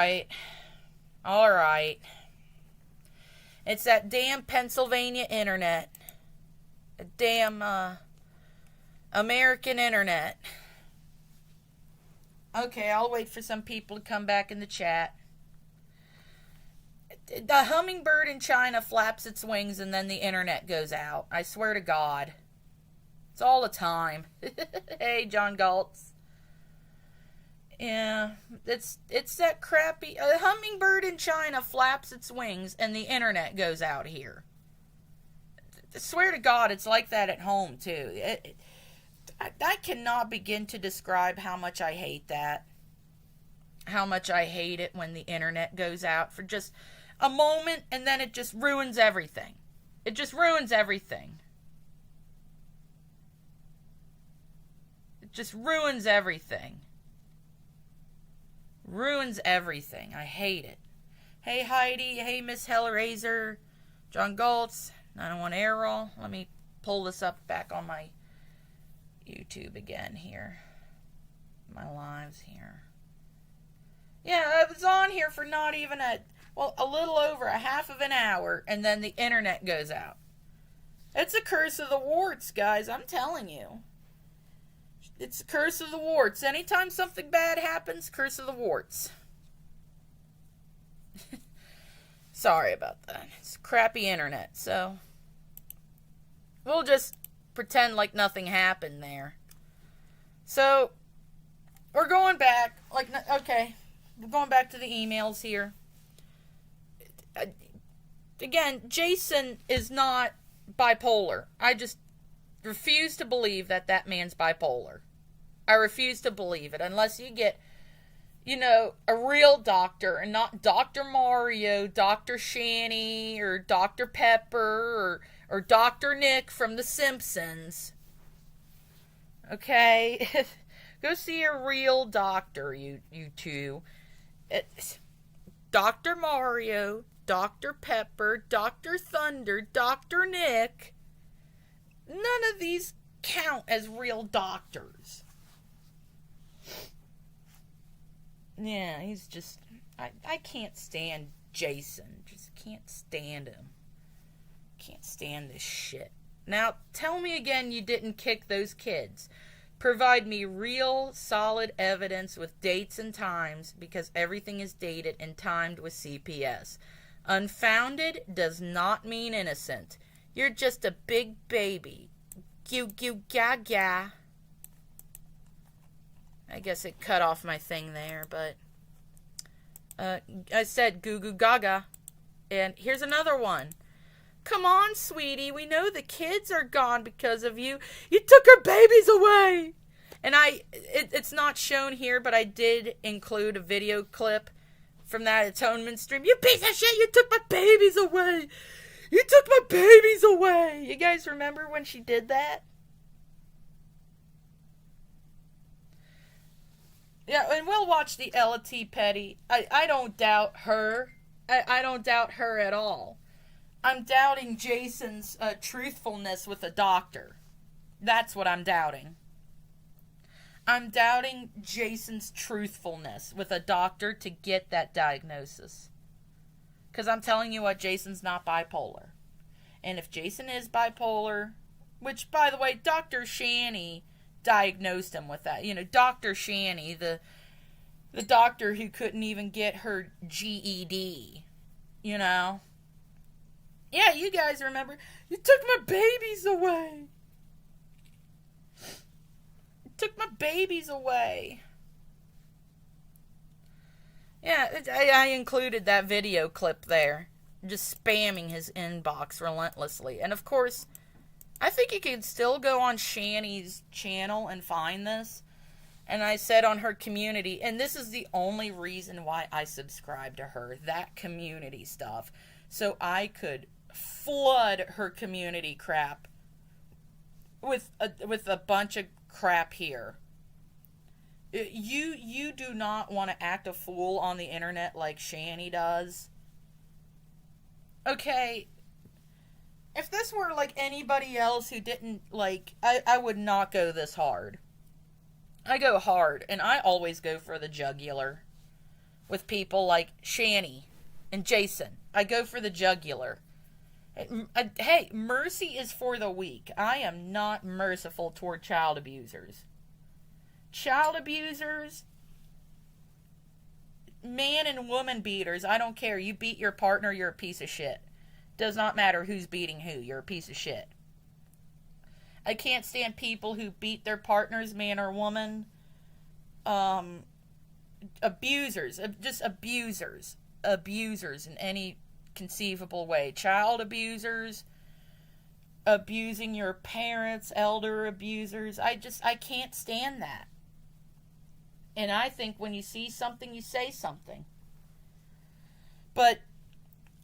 right. All right. It's that damn Pennsylvania internet. A damn, American internet. Okay, I'll wait for some people to come back in the chat. The hummingbird in China flaps its wings and then the internet goes out. I swear to God. It's all the time. Hey, John Galtz. Yeah, it's that crappy... A hummingbird in China flaps its wings and the internet goes out here. I swear to God, it's like that at home, too. I cannot begin to describe how much I hate that. How much I hate it when the internet goes out for just a moment and then it just ruins everything. It just ruins everything. It just ruins everything. Ruins everything. I hate it. Hey, Heidi. Hey, Miss Hellraiser. John Galtz. 901 Errol. Let me pull this up back on my YouTube again here. My lives here. Yeah, I was on here for not even a little over a half of an hour, and then the internet goes out. It's a curse of the Wartz, guys. I'm telling you. It's the curse of the Wartz. Anytime something bad happens, curse of the Wartz. Sorry about that. It's crappy internet, so we'll just pretend like nothing happened there. So, we're going back. Okay, we're going back to the emails here. Again, Jason is not bipolar. I just refuse to believe that man's bipolar. I refuse to believe it unless you get, a real doctor and not Dr. Mario, Dr. Shanny, or Dr. Pepper, or Dr. Nick from The Simpsons. Okay? Go see a real doctor, you two. Dr. Mario, Dr. Pepper, Dr. Thunder, Dr. Nick. None of these count as real doctors. Yeah, he's just... I can't stand Jason. Just can't stand him. Can't stand this shit. Now, tell me again you didn't kick those kids. Provide me real, solid evidence with dates and times, because everything is dated and timed with CPS. Unfounded does not mean innocent. You're just a big baby. Gaga. I guess it cut off my thing there, but I said goo goo gaga. And here's another one. Come on, sweetie. We know the kids are gone because of you. You took our babies away. And it's not shown here, but I did include a video clip from that atonement stream. You piece of shit, you took my babies away. You took my babies away. You guys remember when she did that? Yeah, and we'll watch the Ella T. Petty. I don't doubt her. I don't doubt her at all. I'm doubting Jason's truthfulness with a doctor. That's what I'm doubting. I'm doubting Jason's truthfulness with a doctor to get that diagnosis. Because I'm telling you what, Jason's not bipolar. And if Jason is bipolar, which, by the way, Dr. Shanny diagnosed him with that. Dr. Shanny, the doctor who couldn't even get her GED. Yeah, you guys remember. You took my babies away. You took my babies away. Yeah, I included that video clip there. Just spamming his inbox relentlessly. And of course, I think you can still go on Shanny's channel and find this. And I said on her community, and this is the only reason why I subscribe to her, that community stuff. So I could flood her community crap with a bunch of crap here. You do not want to act a fool on the internet like Shanny does. Okay, if this were like anybody else who didn't I would not go this hard. I go hard, and I always go for the jugular with people like Shani and Jason. I go for the jugular. Hey, mercy is for the weak. I am not merciful toward child abusers. Child abusers, man and woman beaters, I don't care. You beat your partner, you're a piece of shit. Does not matter who's beating who, you're a piece of shit. I can't stand people who beat their partners, man or woman. Abusers, just abusers. Abusers in any conceivable way. Child abusers, abusing your parents, elder abusers. I can't stand that. And I think when you see something, you say something. But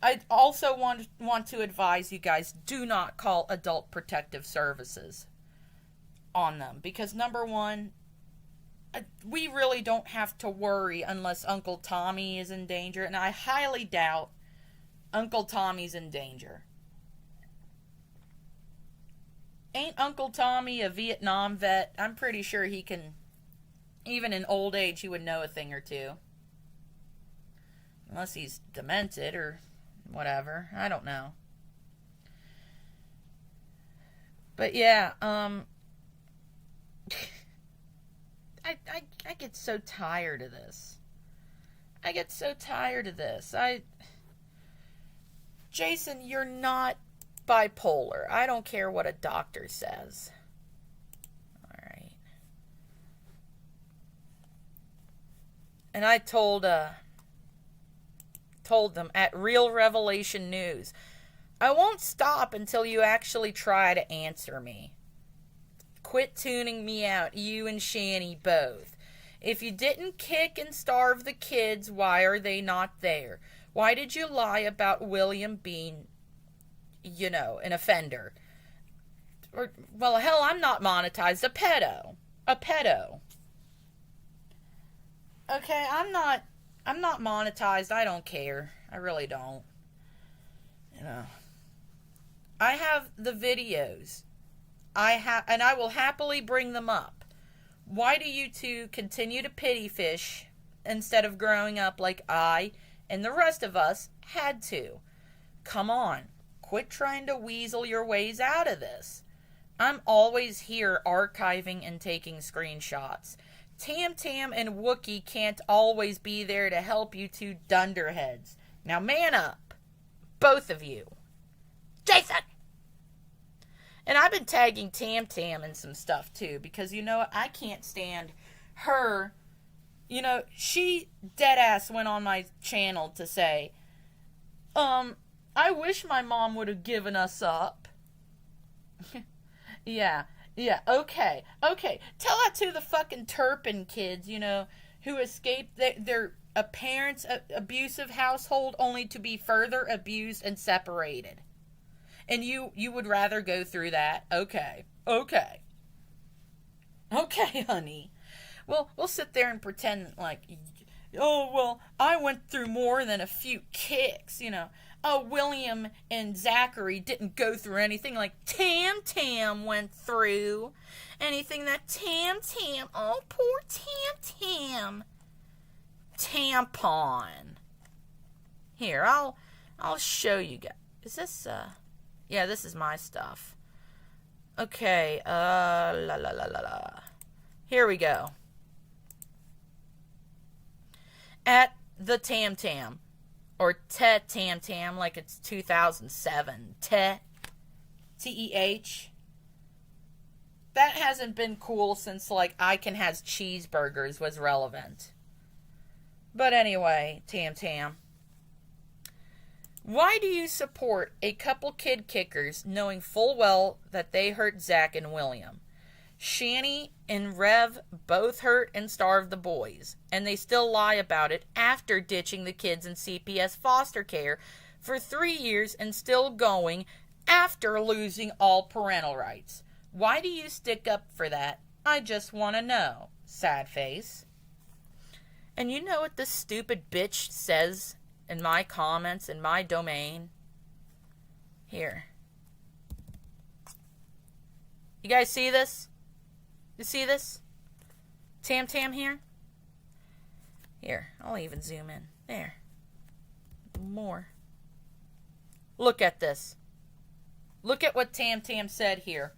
I also want to advise you guys, do not call Adult Protective Services on them. Because number one, we really don't have to worry unless Uncle Tommy is in danger. And I highly doubt Uncle Tommy's in danger. Ain't Uncle Tommy a Vietnam vet? I'm pretty sure he can, even in old age, he would know a thing or two. Unless he's demented or whatever. I don't know. But yeah, I get so tired of this. I get so tired of this. Jason, you're not bipolar. I don't care what a doctor says. Alright. And I told them at Real Revelation News, I won't stop until you actually try to answer me. Quit tuning me out, you and Shani both. If you didn't kick and starve the kids, why are they not there? Why did you lie about William being, an offender? Or, well, hell, I'm not monetized. A pedo. Okay, I'm not monetized. I don't care. I really don't. I have the videos. And I will happily bring them up. Why do you two continue to pity fish instead of growing up like I and the rest of us had to? Come on. Quit trying to weasel your ways out of this. I'm always here archiving and taking screenshots. Tam Tam and Wookie can't always be there to help you two dunderheads. Now man up. Both of you. Jason! And I've been tagging Tam Tam in some stuff too, because you know what? I can't stand her. She deadass went on my channel to say, I wish my mom would have given us up. Yeah, okay. Tell that to the fucking Turpin kids, who escaped their parents' abusive household only to be further abused and separated. And you would rather go through that? Okay, honey. Well, we'll sit there and pretend like, oh, well, I went through more than a few kicks, Oh, William and Zachary didn't go through anything like Tam Tam went through. Anything that Tam Tam, oh, poor Tam Tam. Tampon. Here, I'll show you guys. Is this, yeah, this is my stuff. Okay, Here we go. At the Tam Tam. Or Tam Tam, like it's 2007. Teh. T-E-H. That hasn't been cool since, like, I Can Has Cheeseburgers was relevant. But anyway, Tam Tam. Why do you support a couple kid kickers knowing full well that they hurt Zach and William? Shani and Rev both hurt and starved the boys, and they still lie about it after ditching the kids in CPS foster care for 3 years and still going after losing all parental rights. Why do you stick up for that? I just want to know. Sad face. And you know what this stupid bitch says in my comments, in my domain? Here. You guys see this? You see this? Tam Tam here? Here, I'll even zoom in. There. More. Look at this. Look at what Tam Tam said here.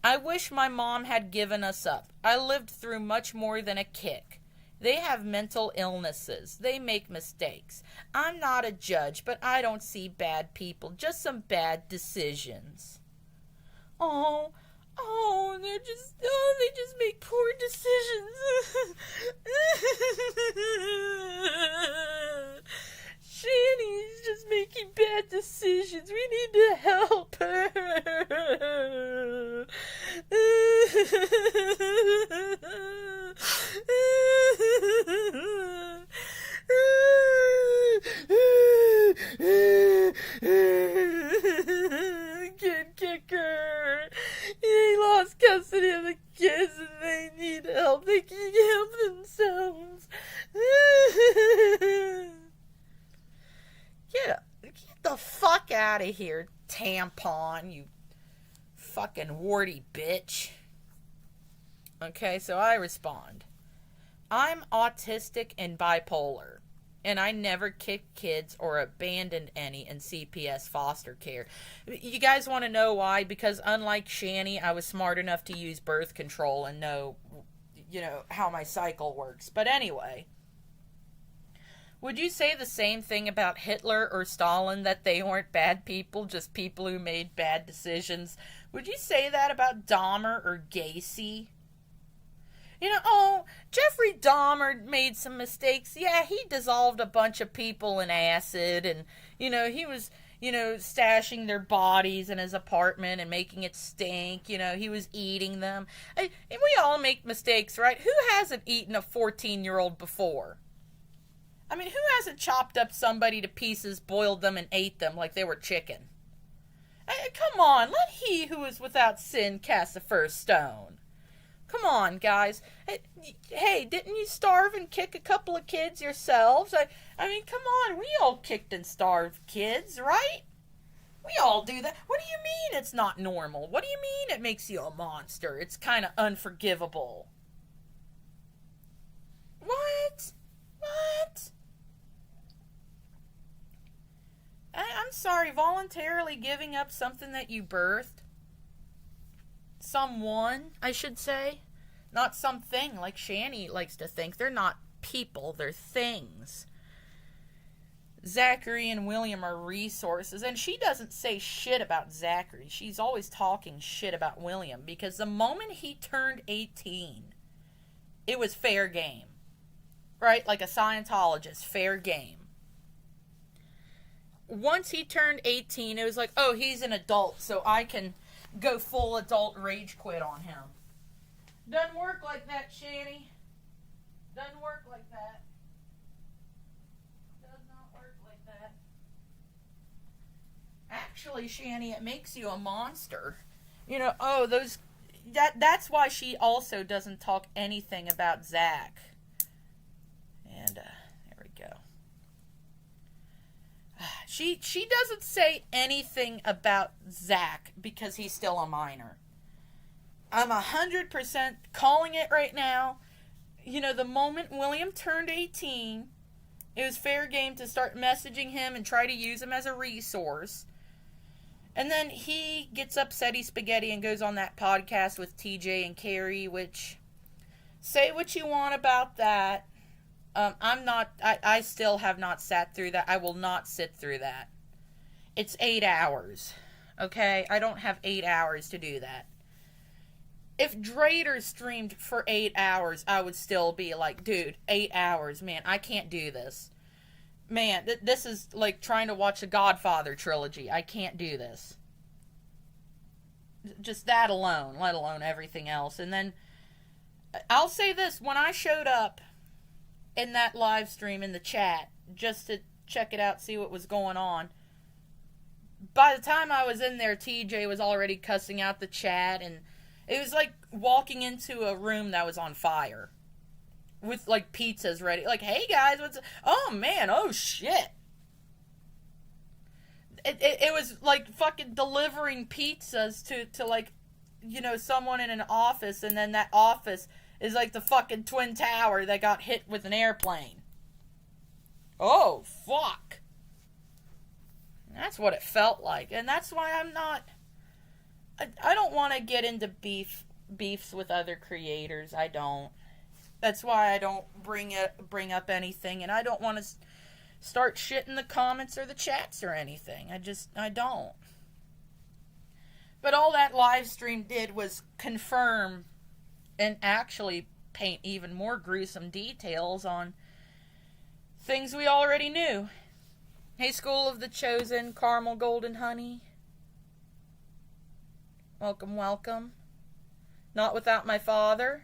I wish my mom had given us up. I lived through much more than a kick. They have mental illnesses. They make mistakes. I'm not a judge, but I don't see bad people, just some bad decisions. Oh, they just make poor decisions. Shanny's just making bad decisions. We need to help her. Kid kicker. He lost custody of the kids and they need help. They can't help themselves. Get the fuck out of here, tampon, you fucking warty bitch. Okay, so I respond. I'm autistic and bipolar, and I never kicked kids or abandoned any in CPS foster care. You guys want to know why? Because unlike Shanny, I was smart enough to use birth control and know, how my cycle works. But anyway, would you say the same thing about Hitler or Stalin, that they weren't bad people, just people who made bad decisions? Would you say that about Dahmer or Gacy? Jeffrey Dahmer made some mistakes. Yeah, he dissolved a bunch of people in acid, and, he was, stashing their bodies in his apartment and making it stink. He was eating them. And we all make mistakes, right? Who hasn't eaten a 14-year-old before? I mean, who hasn't chopped up somebody to pieces, boiled them, and ate them like they were chicken? Come on, let he who is without sin cast the first stone. Come on, guys. Hey, didn't you starve and kick a couple of kids yourselves? I mean, come on. We all kicked and starved kids, right? We all do that. What do you mean it's not normal? What do you mean it makes you a monster? It's kind of unforgivable. What? I'm sorry, voluntarily giving up something that you birthed? Someone, I should say. Not something like Shanny likes to think. They're not people, they're things. Zachary and William are resources, and she doesn't say shit about Zachary. She's always talking shit about William, because the moment he turned 18, it was fair game. Right? Like a Scientologist, fair game. Once he turned 18, it was like, oh, he's an adult, so I can go full adult rage quit on him. Doesn't work like that, Shanny. Doesn't work like that. Does not work like that. Actually, Shanny, it makes you a monster. That's why she also doesn't talk anything about Zach. And, there we go. She doesn't say anything about Zach because he's still a minor. I'm 100% calling it right now. The moment William turned 18, it was fair game to start messaging him and try to use him as a resource. And then he gets upsetty spaghetti and goes on that podcast with TJ and Carrie, which, say what you want about that. I still have not sat through that. I will not sit through that. It's 8 hours. Okay? I don't have 8 hours to do that. If Drader streamed for 8 hours, I would still be like, dude, 8 hours, man, I can't do this. Man, this is like trying to watch the Godfather trilogy. I can't do this. Just that alone, let alone everything else. And then, I'll say this, when I showed up in that live stream in the chat, just to check it out, see what was going on, by the time I was in there, TJ was already cussing out the chat, and it was like walking into a room that was on fire. With, like, pizzas ready. Like, hey, guys, oh, man, oh, shit. It was, like, fucking delivering pizzas to, like, someone in an office, and then that office is like the fucking Twin Tower that got hit with an airplane. Oh, fuck. That's what it felt like. And that's why I'm not... I don't want to get into beefs with other creators. I don't. That's why I don't bring up anything. And I don't want to start shit in the comments or the chats or anything. I don't. But all that live stream did was confirm and actually paint even more gruesome details on things we already knew. Hey, School of the Chosen, Caramel Golden Honey. Welcome, welcome. Not without my father.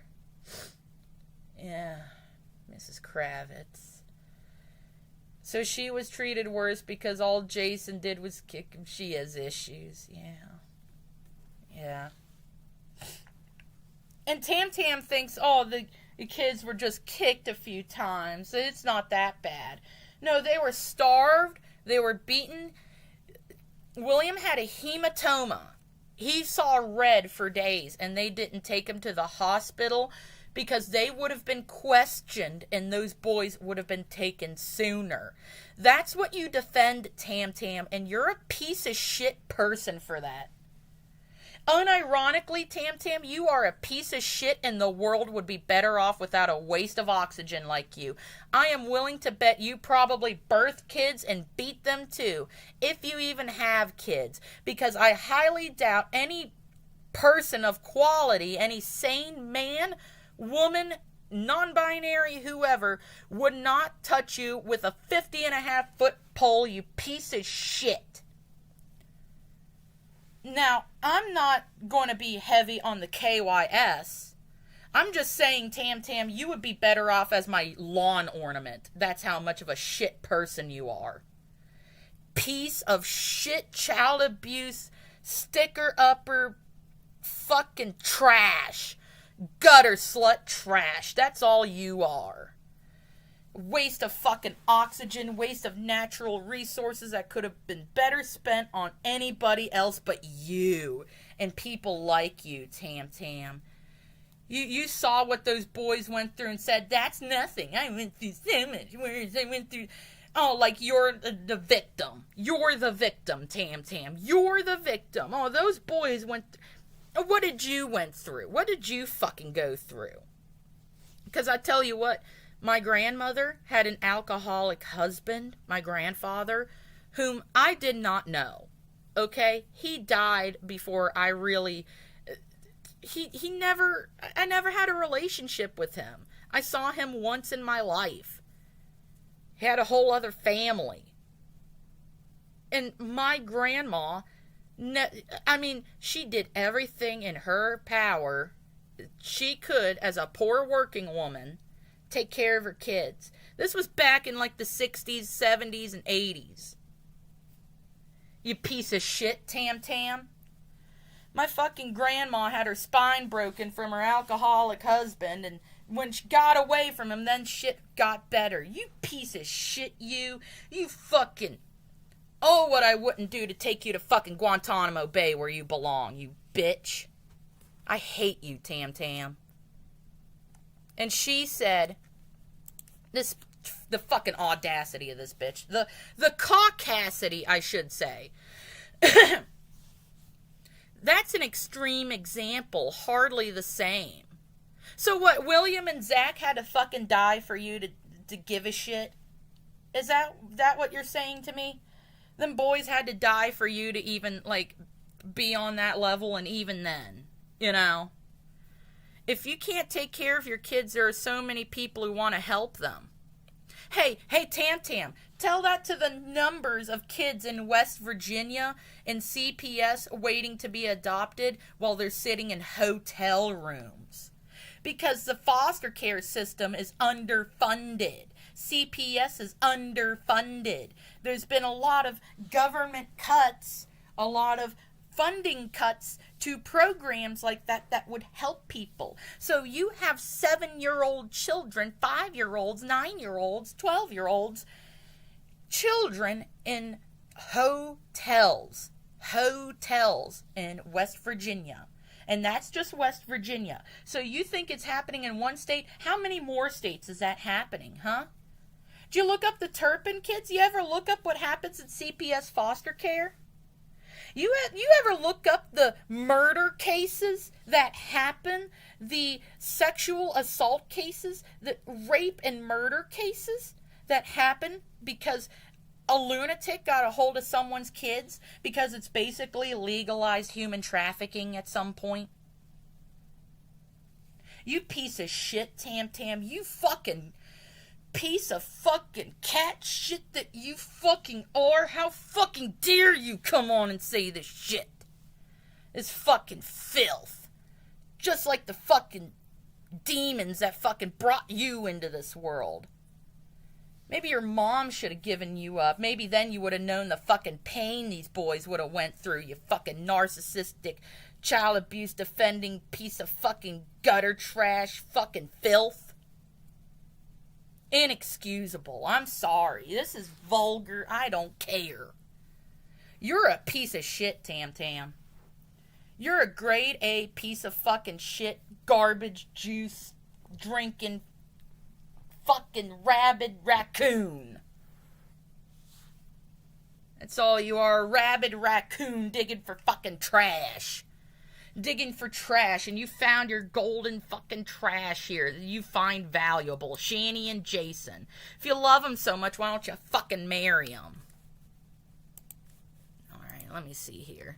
Yeah, Mrs. Kravitz. So she was treated worse because all Jason did was kick him. She has issues, yeah. Yeah. And Tam Tam thinks, oh, the kids were just kicked a few times. It's not that bad. No, they were starved. They were beaten. William had a hematoma. He saw red for days, and they didn't take him to the hospital because they would have been questioned, and those boys would have been taken sooner. That's what you defend, Tam Tam, and you're a piece of shit person for that. Unironically, Tam Tam, you are a piece of shit and the world would be better off without a waste of oxygen like you. I am willing to bet you probably birth kids and beat them too, if you even have kids, because I highly doubt any person of quality, any sane man, woman, non-binary, whoever, would not touch you with a 50-and-a-half-foot pole, you piece of shit. Now, I'm not going to be heavy on the KYS. I'm just saying, Tam Tam, you would be better off as my lawn ornament. That's how much of a shit person you are. Piece of shit, child abuse, sticker-upper, fucking trash. Gutter slut trash. That's all you are. Waste of fucking oxygen, waste of natural resources that could have been better spent on anybody else but you and people like you, Tam Tam. You saw what those boys went through and said, that's nothing. I went through so much worse. I went through... Oh, like you're the victim. You're the victim, Tam Tam. You're the victim. Oh, those boys went... What did you went through? What did you fucking go through? Because I tell you what... My grandmother had an alcoholic husband, my grandfather, whom I did not know. Okay? He died before I really... I never had a relationship with him. I saw him once in my life. He had a whole other family. And my grandma, she did everything in her power she could as a poor working woman take care of her kids. This was back in like the 60s, 70s, and 80s. You piece of shit, Tam Tam. My fucking grandma had her spine broken from her alcoholic husband, and when she got away from him, then shit got better. You piece of shit, you. You fucking... Oh, what I wouldn't do to take you to fucking Guantanamo Bay where you belong, you bitch. I hate you, Tam Tam. And she said, the fucking audacity of this bitch, the caucasity, I should say. That's an extreme example, hardly the same. So what, William and Zach had to fucking die for you to give a shit? Is that what you're saying to me? Them boys had to die for you to even, like, be on that level, and even then, you know? If you can't take care of your kids, there are so many people who want to help them. Hey, Tam Tam, tell that to the numbers of kids in West Virginia in CPS waiting to be adopted while they're sitting in hotel rooms. Because the foster care system is underfunded. CPS is underfunded. There's been a lot of government cuts, a lot of funding cuts to programs like that would help people. So you have 7-year-old children, 5-year-olds, 9-year-olds, 12-year-olds, children in hotels in West Virginia. And that's just West Virginia. So you think it's happening in one state? How many more states is that happening, huh? Do you look up the Turpin kids? You ever look up what happens in CPS foster care? You ever look up the murder cases that happen, the sexual assault cases, the rape and murder cases that happen because a lunatic got a hold of someone's kids because it's basically legalized human trafficking at some point? You piece of shit, Tam Tam. You fucking piece of fucking cat shit that you fucking are. How fucking dare you come on and say this shit? This fucking filth. Just like the fucking demons that fucking brought you into this world. Maybe your mom should have given you up. Maybe then you would have known the fucking pain these boys would have went through, you fucking narcissistic, child abuse defending piece of fucking gutter trash fucking filth. Inexcusable. I'm sorry. This is vulgar. I don't care. You're a piece of shit, Tam Tam. You're a grade A piece of fucking shit, garbage juice drinking fucking rabid raccoon. That's all you are, a rabid raccoon digging for fucking trash. Digging for trash, and you found your golden fucking trash here that you find valuable. Shani and Jason. If you love them so much, why don't you fucking marry them? Alright, let me see here.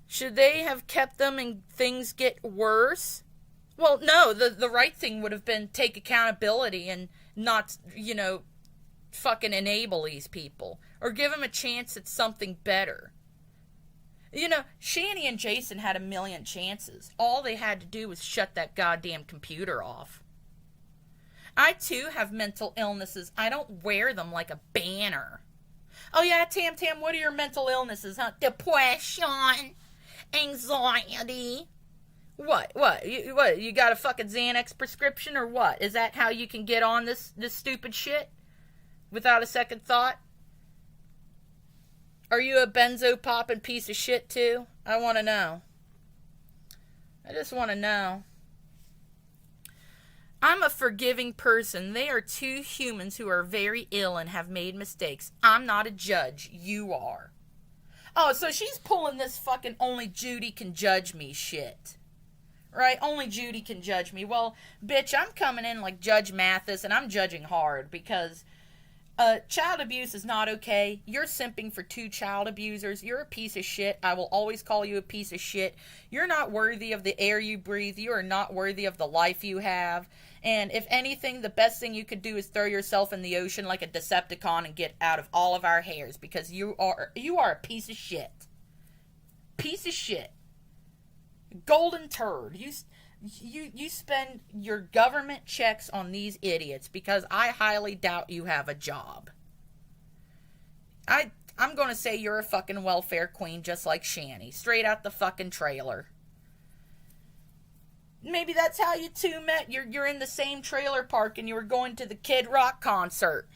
Should they have kept them and things get worse? Well, no, the right thing would have been take accountability and not, fucking enable these people. Or give them a chance at something better. Shani and Jason had a million chances. All they had to do was shut that goddamn computer off. I, too, have mental illnesses. I don't wear them like a banner. Oh, yeah, Tam Tam, what are your mental illnesses, huh? Depression, anxiety. What? You got a fucking Xanax prescription or what? Is that how you can get on this stupid shit? Without a second thought? Are you a benzo popping piece of shit too? I want to know. I just want to know. I'm a forgiving person. They are two humans who are very ill and have made mistakes. I'm not a judge. You are. Oh, so she's pulling this fucking only Judy can judge me shit. Right? Only Judy can judge me. Well, bitch, I'm coming in like Judge Mathis and I'm judging hard because child abuse is not okay. You're simping for two child abusers. You're a piece of shit. I will always call you a piece of shit. You're not worthy of the air you breathe. You are not worthy of the life you have. And if anything, the best thing you could do is throw yourself in the ocean like a Decepticon and get out of all of our hairs because you are a piece of shit. Piece of shit. Golden turd. You spend your government checks on these idiots because I highly doubt you have a job. I'm going to say you're a fucking welfare queen just like Shani. Straight out the fucking trailer. Maybe that's how you two met. You're in the same trailer park and you were going to the Kid Rock concert.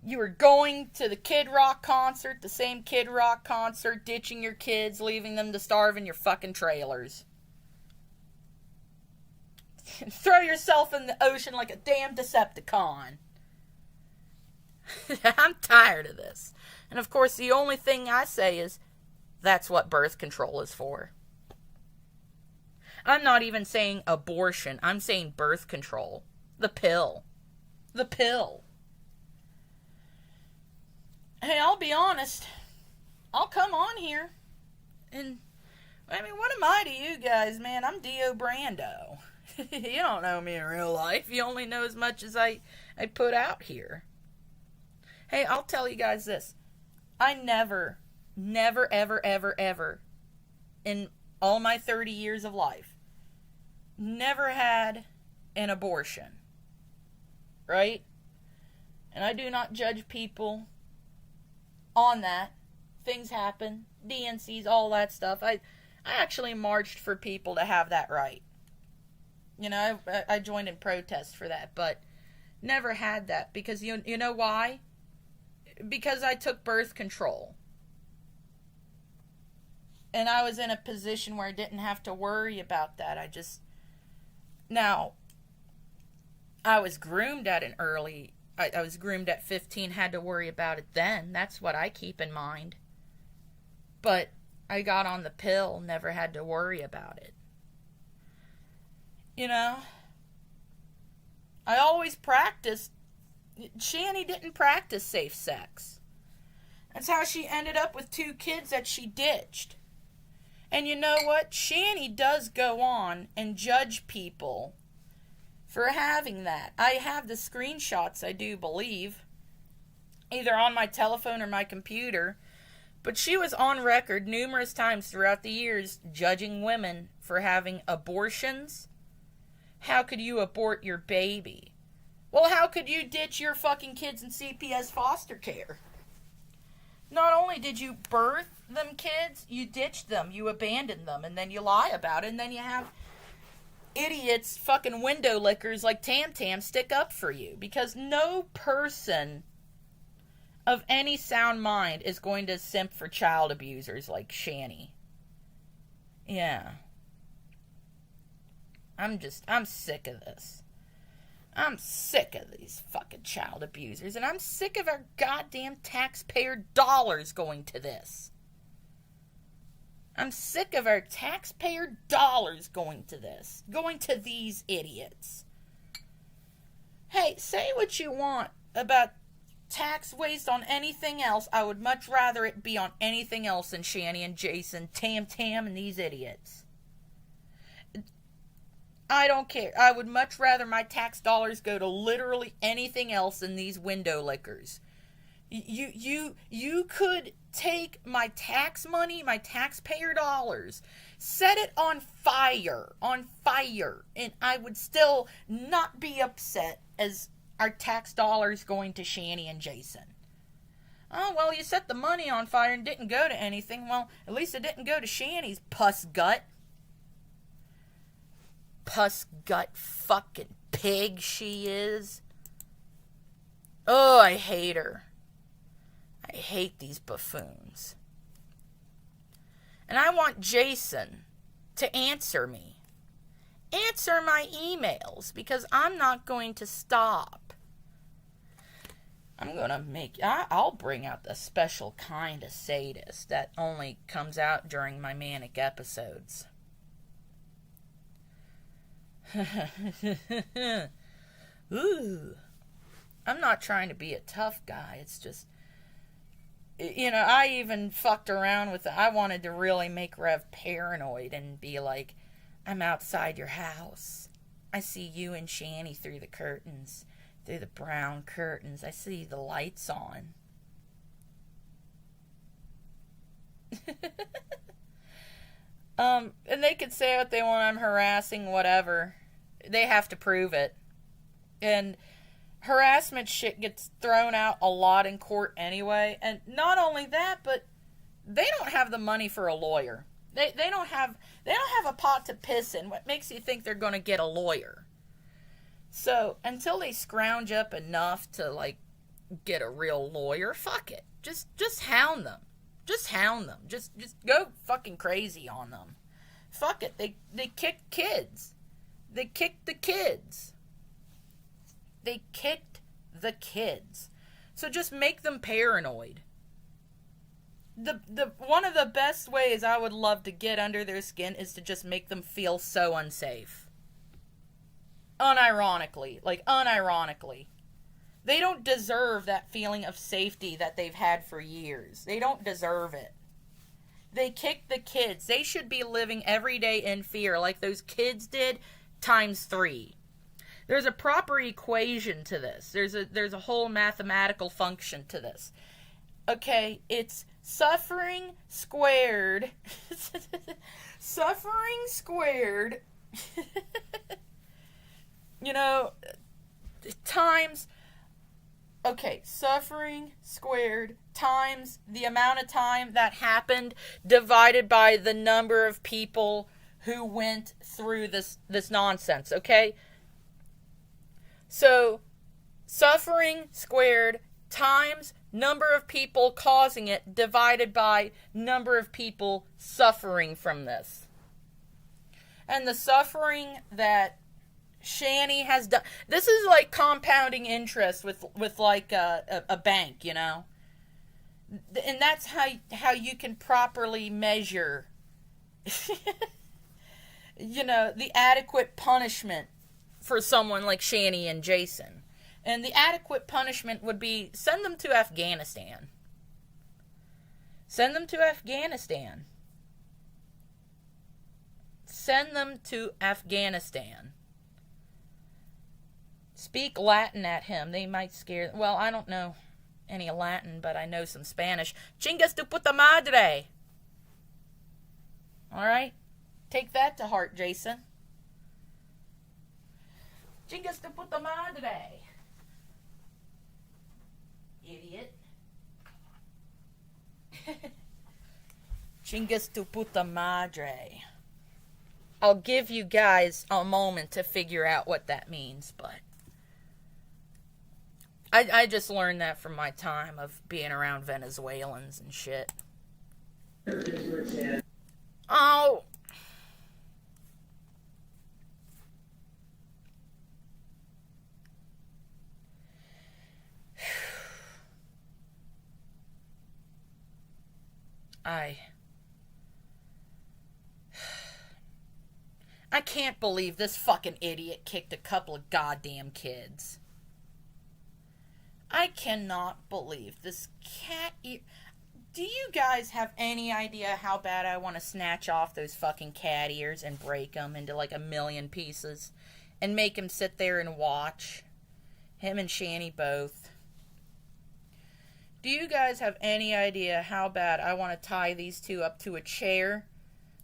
You were going to the Kid Rock concert, the same Kid Rock concert, ditching your kids, leaving them to starve in your fucking trailers. Throw yourself in the ocean like a damn Decepticon. I'm tired of this. And of course, the only thing I say is, that's what birth control is for. I'm not even saying abortion. I'm saying birth control. The pill. The pill. Hey, I'll be honest. I'll come on here. And, what am I to you guys, man? I'm Dio Brando. You don't know me in real life. You only know as much as I put out here. Hey, I'll tell you guys this. I never, ever, in all my 30 years of life, never had an abortion. Right? And I do not judge people on that. Things happen. DNCs, all that stuff. I actually marched for people to have that right. I joined in protest for that, but never had that. Because you know why? Because I took birth control. And I was in a position where I didn't have to worry about that. Now, I was groomed at I was groomed at 15, had to worry about it then. That's what I keep in mind. But I got on the pill, never had to worry about it. You know? I always practiced. Shani didn't practice safe sex. That's how she ended up with 2 kids that she ditched. And you know what? Shani does go on and judge people for having that. I have the screenshots, I do believe, either on my telephone or my computer. But she was on record numerous times throughout the years judging women for having abortions. How could you abort your baby? Well, how could you ditch your fucking kids in CPS foster care? Not only did you birth them kids, you ditched them, you abandoned them, and then you lie about it, and then you have idiots, fucking window lickers like Tam Tam stick up for you. Because no person of any sound mind is going to simp for child abusers like Shani. Yeah. I'm sick of this. I'm sick of these fucking child abusers, and I'm sick of our goddamn taxpayer dollars going to this. I'm sick of our taxpayer dollars going to this. Going to these idiots. Hey, say what you want about tax waste on anything else. I would much rather it be on anything else than Shani and Jason, Tam Tam, and these idiots. I don't care. I would much rather my tax dollars go to literally anything else than these window lickers. You could take my tax money, my taxpayer dollars, set it on fire, and I would still not be upset as our tax dollars going to Shani and Jason. Oh, well, you set the money on fire and didn't go to anything. Well, at least it didn't go to Shani's puss gut. Puss gut fucking pig she is. Oh, I hate her. I hate these buffoons. And I want Jason to answer me. Answer my emails, because I'm not going to stop. I'll bring out the special kind of sadist that only comes out during my manic episodes. Ooh. I'm not trying to be a tough guy. It's just, I even fucked around with it. I wanted to really make Rev paranoid and be like, I'm outside your house. I see you and Shani through the curtains, through the brown curtains. I see the lights on. And they could say what they want. I'm harassing, whatever. They have to prove it. And harassment shit gets thrown out a lot in court anyway. And not only that, but they don't have the money for a lawyer. They don't have a pot to piss in. What makes you think they're going to get a lawyer? So until they scrounge up enough to get a real lawyer, fuck it. Just hound them. Just hound them. Just go fucking crazy on them. Fuck it. They kicked kids. They kicked the kids. They kicked the kids. So just make them paranoid. The one of the best ways I would love to get under their skin is to just make them feel so unsafe. Unironically. Unironically. They don't deserve that feeling of safety that they've had for years. They don't deserve it. They kicked the kids. They should be living every day in fear like those kids did times 3. There's a proper equation to this. There's a whole mathematical function to this. Okay, it's suffering squared. Suffering squared. Times... Okay, suffering squared times the amount of time that happened divided by the number of people who went through this nonsense, okay? So, suffering squared times number of people causing it divided by number of people suffering from this. And the suffering that Shanny has done, this is like compounding interest with like a bank, you know? And that's how you can properly measure, you know, the adequate punishment for someone like Shanny and Jason. And the adequate punishment would be send them to Afghanistan. Send them to Afghanistan. Send them to Afghanistan. Speak Latin at him. They might scare... Well, I don't know any Latin, but I know some Spanish. Chingas tu puta madre. Alright? Take that to heart, Jason. Chingas tu puta madre. Idiot. Chingas tu puta madre. I'll give you guys a moment to figure out what that means, but I just learned that from my time of being around Venezuelans and shit. Oh. I can't believe this fucking idiot kicked a couple of goddamn kids. I cannot believe this cat... Do you guys have any idea how bad I want to snatch off those fucking cat ears and break them into like a million pieces and make him sit there and watch? Him and Shanny both. Do you guys have any idea how bad I want to tie these two up to a chair?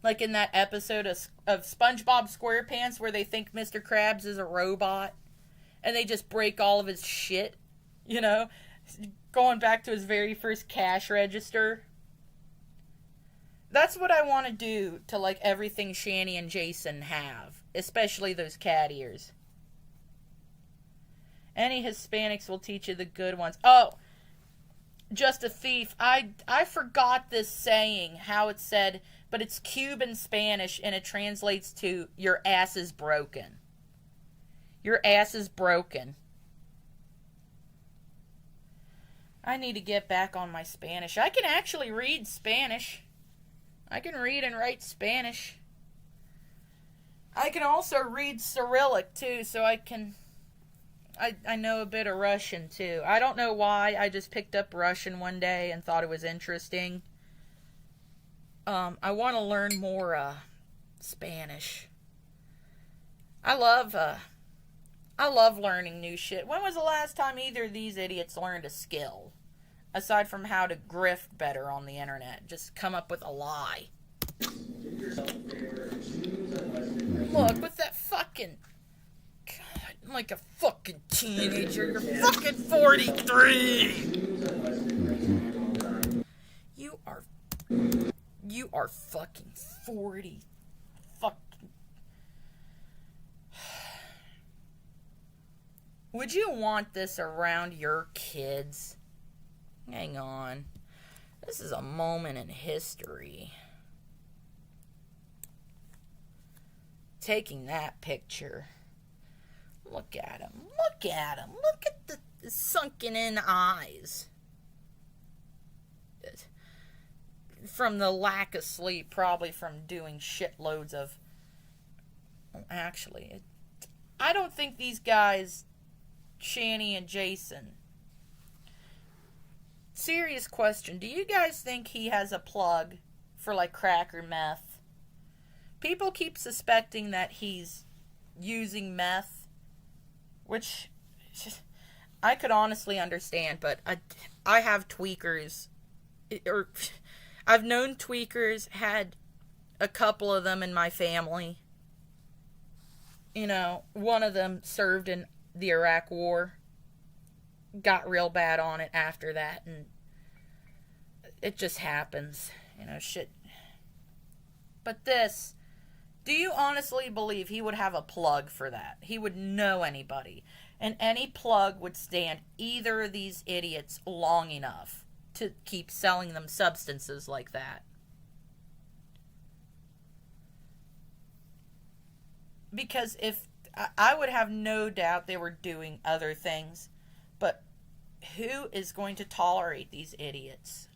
Like in that episode of SpongeBob SquarePants where they think Mr. Krabs is a robot and they just break all of his shit, you know? Going back to his very first cash register. That's what I want to do to like everything Shanny and Jason have. Especially those cat ears. Any Hispanics will teach you the good ones. Oh! Just a thief. I forgot this saying, how it said, but it's Cuban Spanish and it translates to your ass is broken. Your ass is broken. I need to get back on my Spanish. I can actually read Spanish. I can read and write Spanish. I can also read Cyrillic too, so I know a bit of Russian too. I don't know why. I just picked up Russian one day and thought it was interesting. I want to learn more Spanish. I love learning new shit. When was the last time either of these idiots learned a skill? Aside from how to grift better on the internet. Just come up with a lie. Look, with that fucking... God, I'm like a fucking teenager. You're fucking 43! You are fucking 40. Fucking... Would you want this around your kids? Hang on. This is a moment in history. Taking that picture. Look at him. Look at him. Look at the sunken in eyes. From the lack of sleep, probably from doing shitloads of... Actually, I don't think these guys, Shanny and Jason... Serious question. Do you guys think he has a plug for like crack or meth? People keep suspecting that he's using meth, which I could honestly understand, but I have tweakers, or I've known tweakers, had a couple of them in my family. You know, one of them served in the Iraq War. Got real bad on it after that, and it just happens, you know, shit. But this, do you honestly believe he would have a plug for that? He would know anybody. And any plug would stand either of these idiots long enough to keep selling them substances like that. Because if I would have no doubt they were doing other things, but who is going to tolerate these idiots,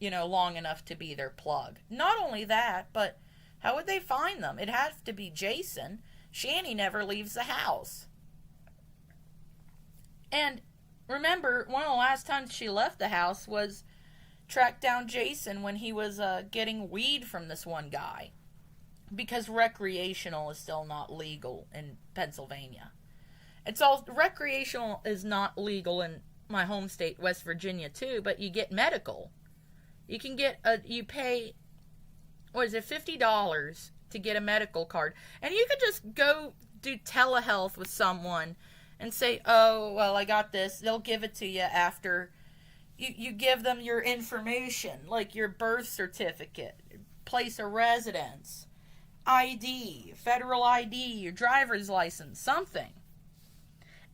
long enough to be their plug? Not only that, but how would they find them? It'd have to be Jason. Shanny never leaves the house. And remember, one of the last times she left the house was track down Jason when he was getting weed from this one guy. Because recreational is still not legal in Pennsylvania. Recreational is not legal in my home state, West Virginia, too, but you get medical. You can you pay, $50 to get a medical card. And you could just go do telehealth with someone and say, oh, well, I got this. They'll give it to you after you give them your information, like your birth certificate, place of residence, ID, federal ID, your driver's license, something.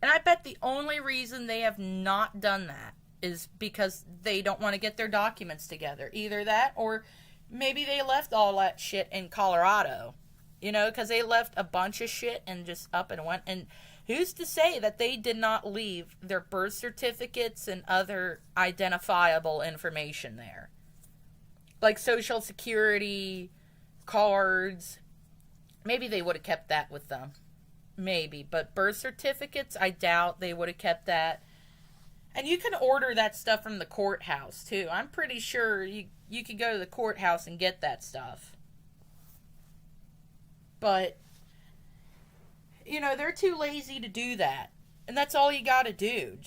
And I bet the only reason they have not done that is because they don't want to get their documents together. Either that, or maybe they left all that shit in Colorado. Because they left a bunch of shit and just up and went. And who's to say that they did not leave their birth certificates and other identifiable information there? Like Social Security cards. Maybe they would have kept that with them. Maybe. But birth certificates, I doubt they would have kept that. And you can order that stuff from the courthouse, too. I'm pretty sure you could go to the courthouse and get that stuff. But, they're too lazy to do that. And that's all you got to do.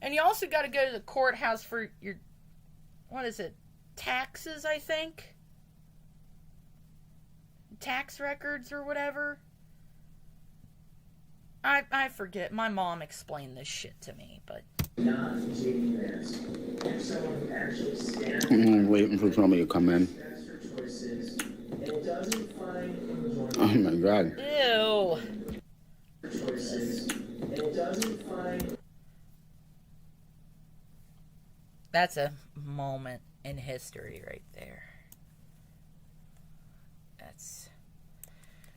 And you also got to go to the courthouse for your, taxes, I think? Tax records or whatever. I forget. My mom explained this shit to me, but... I'm waiting for somebody to come in. Oh my God. Ew. That's a moment in history right there.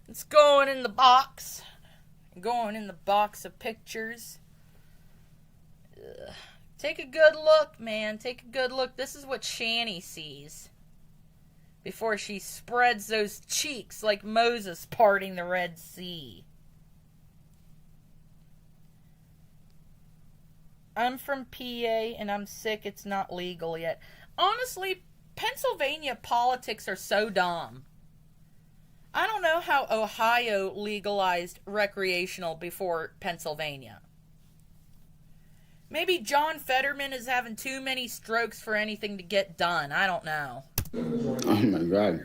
It's going in the box. Going in the box of pictures. Ugh. Take a good look, man. Take a good look. This is what Shanny sees before she spreads those cheeks like Moses parting the Red Sea. I'm from PA and I'm sick it's not legal yet. Honestly, Pennsylvania politics are so dumb. I don't know how Ohio legalized recreational before Pennsylvania. Maybe John Fetterman is having too many strokes for anything to get done. I don't know. Oh my God.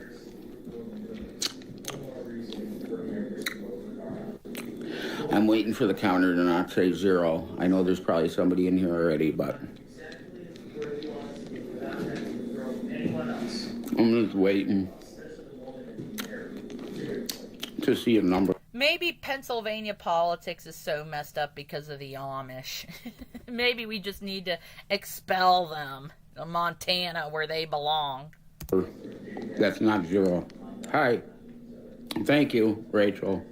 I'm waiting for the counter to not say 0. I know there's probably somebody in here already, but I'm just waiting to see a number. Maybe Pennsylvania politics is so messed up because of the Amish. Maybe we just need to expel them to Montana where they belong. That's not 0. Hi. Thank you, Rachel.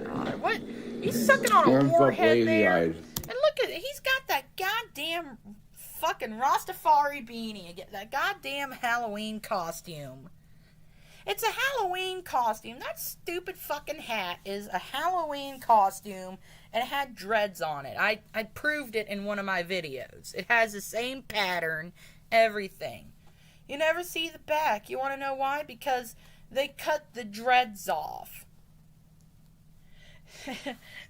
God, what? He's sucking on a forehead there. Eyes. And look at it. He's got that goddamn fucking Rastafari beanie. That goddamn Halloween costume. It's a Halloween costume. That stupid fucking hat is a Halloween costume and it had dreads on it. I proved it in one of my videos. It has the same pattern, everything. You never see the back. You want to know why? Because they cut the dreads off.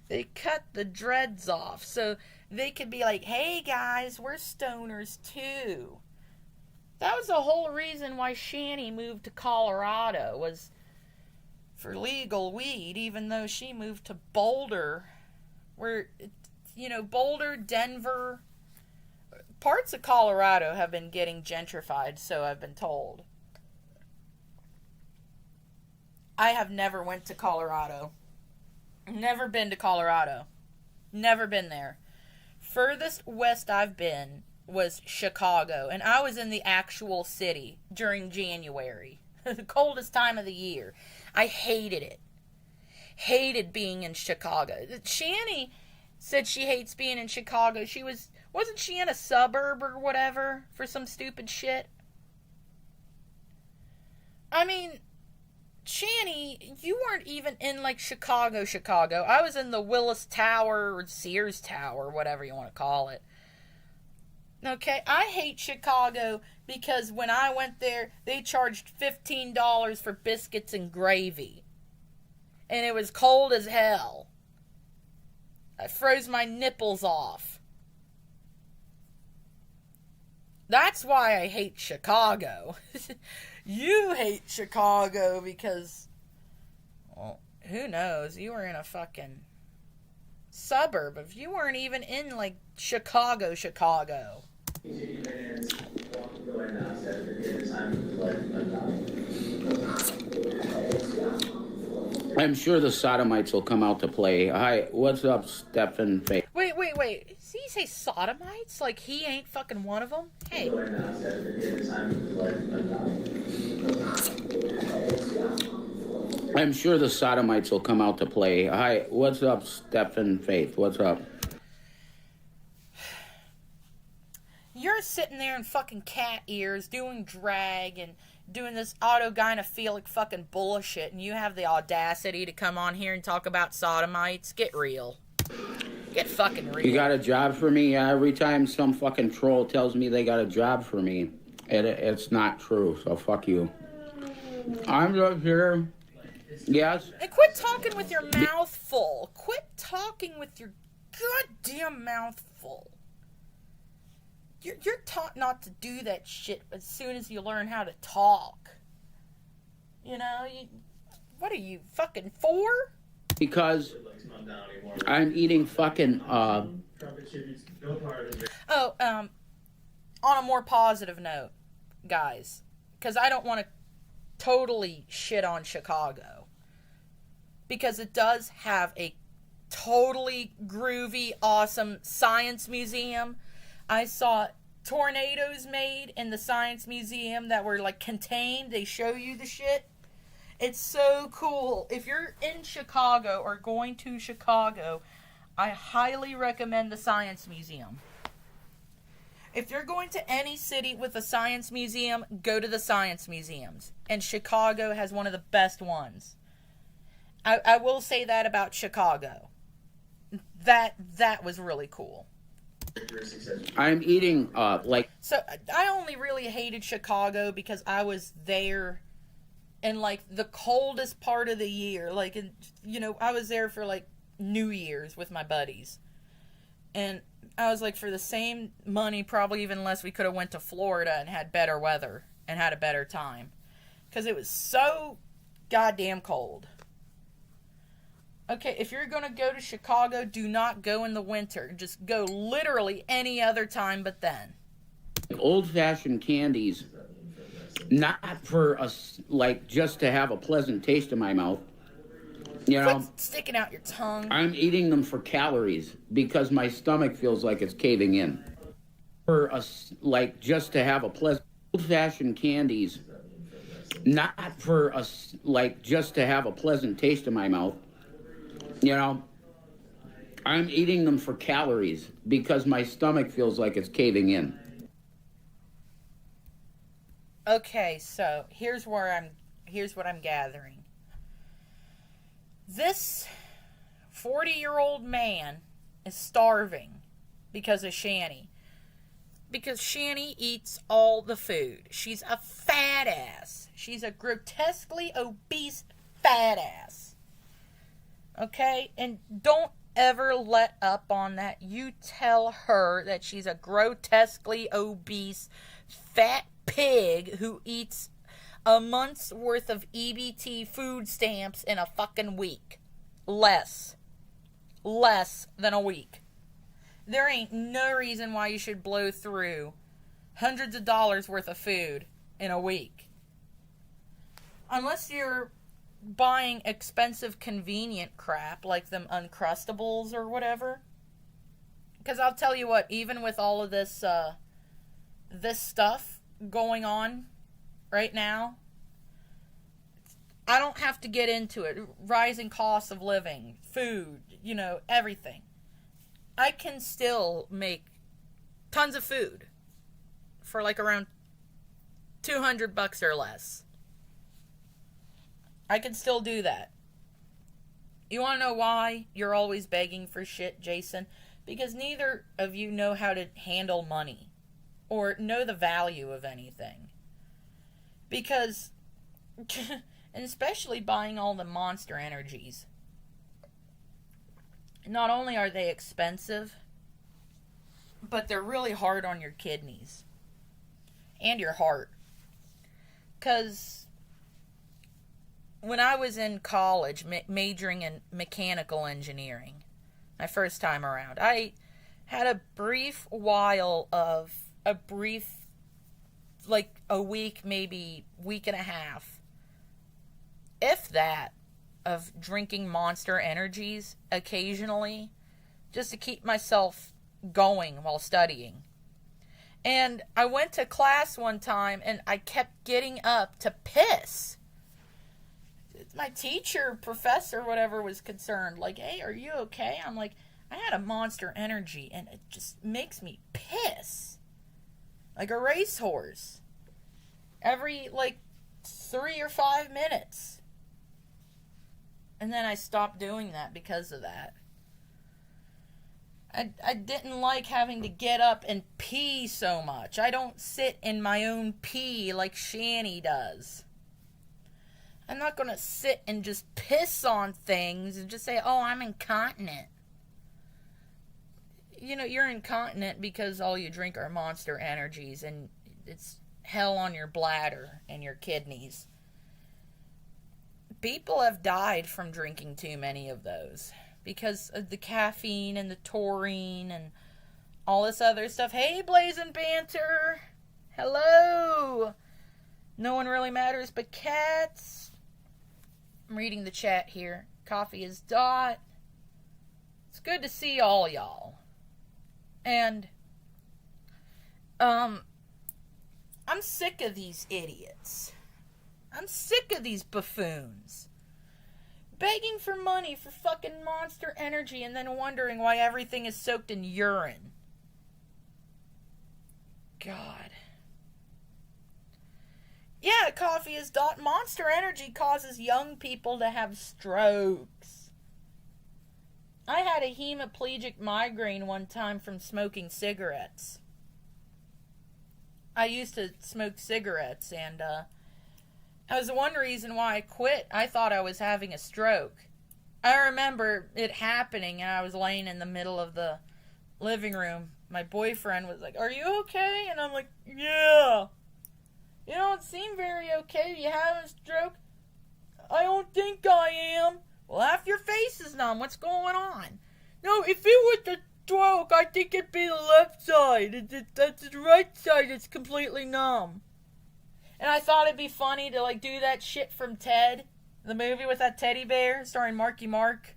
They cut the dreads off so they could be like, hey guys, we're stoners too. That was the whole reason why Shanny moved to Colorado, was for legal weed, even though she moved to Boulder, where, Boulder, Denver, parts of Colorado have been getting gentrified, so I've been told. I have never went to Colorado. Never been to Colorado. Never been there. Furthest west I've been was Chicago, and I was in the actual city during January. The coldest time of the year. I hated it. Hated being in Chicago. Shani said she hates being in Chicago. Wasn't she in a suburb or whatever for some stupid shit? I mean, Shani, you weren't even in, like, Chicago. I was in the Willis Tower or Sears Tower, whatever you want to call it. Okay, I hate Chicago because when I went there, they charged $15 for biscuits and gravy. And it was cold as hell. I froze my nipples off. That's why I hate Chicago. You hate Chicago because, well, who knows? You were in a fucking suburb. If you weren't even in, like, Chicago. I'm sure the sodomites will come out to play. Hi, what's up, Stephen Faith? Wait. Did he say sodomites? Like he ain't fucking one of them? Hey. I'm sure the sodomites will come out to play. Hi, what's up, Stephen Faith? What's up? You're sitting there in fucking cat ears doing drag and doing this autogynephilic fucking bullshit, and you have the audacity to come on here and talk about sodomites? Get real. Get fucking real. You got a job for me? Every time some fucking troll tells me they got a job for me, it's not true, so fuck you. I'm just here. Yes? And quit talking with your mouth full. Quit talking with your goddamn mouth full. You're taught not to do that shit as soon as you learn how to talk. You know, what are you, fucking 4? Because I'm eating fucking, on a more positive note, guys, because I don't want to totally shit on Chicago. Because it does have a totally groovy, awesome science museum. I saw tornadoes made in the Science Museum that were, like, contained. They show you the shit. It's so cool. If you're in Chicago or going to Chicago, I highly recommend the Science Museum. If you're going to any city with a science museum, go to the science museums. And Chicago has one of the best ones. I will say that about Chicago. That was really cool. I'm eating, So, I only really hated Chicago because I was there in, like, the coldest part of the year. Like, I was there for, like, New Year's with my buddies. And I was like, for the same money, probably even less, we could have went to Florida and had better weather and had a better time. Because it was so goddamn cold. Okay, if you're going to go to Chicago, do not go in the winter. Just go literally any other time but then. Old-fashioned candies, not for us, like, just to have a pleasant taste in my mouth. You know, quit sticking out your tongue. I'm eating them for calories because my stomach feels like it's caving in. For us, like, just to have a pleasant old-fashioned candies, not for us, like, just to have a pleasant taste in my mouth. You know, I'm eating them for calories because my stomach feels like it's caving in. Okay, so here's what I'm gathering. This 40-year-old man is starving because of Shani. Because Shani eats all the food. She's a fat ass. She's a grotesquely obese fat ass. Okay? And don't ever let up on that. You tell her that she's a grotesquely obese fat pig who eats a month's worth of EBT food stamps in a fucking week. Less than a week. There ain't no reason why you should blow through hundreds of dollars worth of food in a week. Unless you're buying expensive convenient crap like them Uncrustables or whatever. Because I'll tell you what, even with all of this this stuff going on right now, I don't have to get into it. Rising costs of living, food, everything. I can still make tons of food for like around $200 or less. I can still do that. You want to know why you're always begging for shit, Jason? Because neither of you know how to handle money or know the value of anything. Because, and especially buying all the Monster Energies, not only are they expensive, but they're really hard on your kidneys and your heart. Because when I was in college, majoring in mechanical engineering, my first time around, I had a brief, like a week, maybe week and a half, if that, of drinking Monster Energies occasionally, just to keep myself going while studying. And I went to class one time, and I kept getting up to piss. My teacher, professor, whatever, was concerned. Like, hey, are you okay? I'm like, I had a Monster Energy, and it just makes me piss. Like a racehorse. Every, 3 or 5 minutes. And then I stopped doing that because of that. I didn't like having to get up and pee so much. I don't sit in my own pee like Shani does. I'm not going to sit and just piss on things and just say, oh, I'm incontinent. You're incontinent because all you drink are Monster Energies, and it's hell on your bladder and your kidneys. People have died from drinking too many of those because of the caffeine and the taurine and all this other stuff. Hey, Blazing Banter. Hello. No one really matters but cats. I'm reading the chat here. Coffee is Dot. It's good to see all y'all. And, I'm sick of these idiots. I'm sick of these buffoons. Begging for money for fucking Monster Energy and then wondering why everything is soaked in urine. God. Yeah, Coffee is Dot. Monster Energy causes young people to have strokes. I had a hemiplegic migraine one time from smoking cigarettes. I used to smoke cigarettes, and that was one reason why I quit. I thought I was having a stroke. I remember it happening, and I was laying in the middle of the living room. My boyfriend was like, "Are you okay?" And I'm like, "Yeah." "You don't seem very okay. You having a stroke?" "I don't think I am." "Well, half your face is numb. What's going on?" "No, if it was a stroke, I think it'd be the left side. That's the right side that's completely numb." And I thought it'd be funny to, do that shit from Ted, the movie with that teddy bear, starring Marky Mark.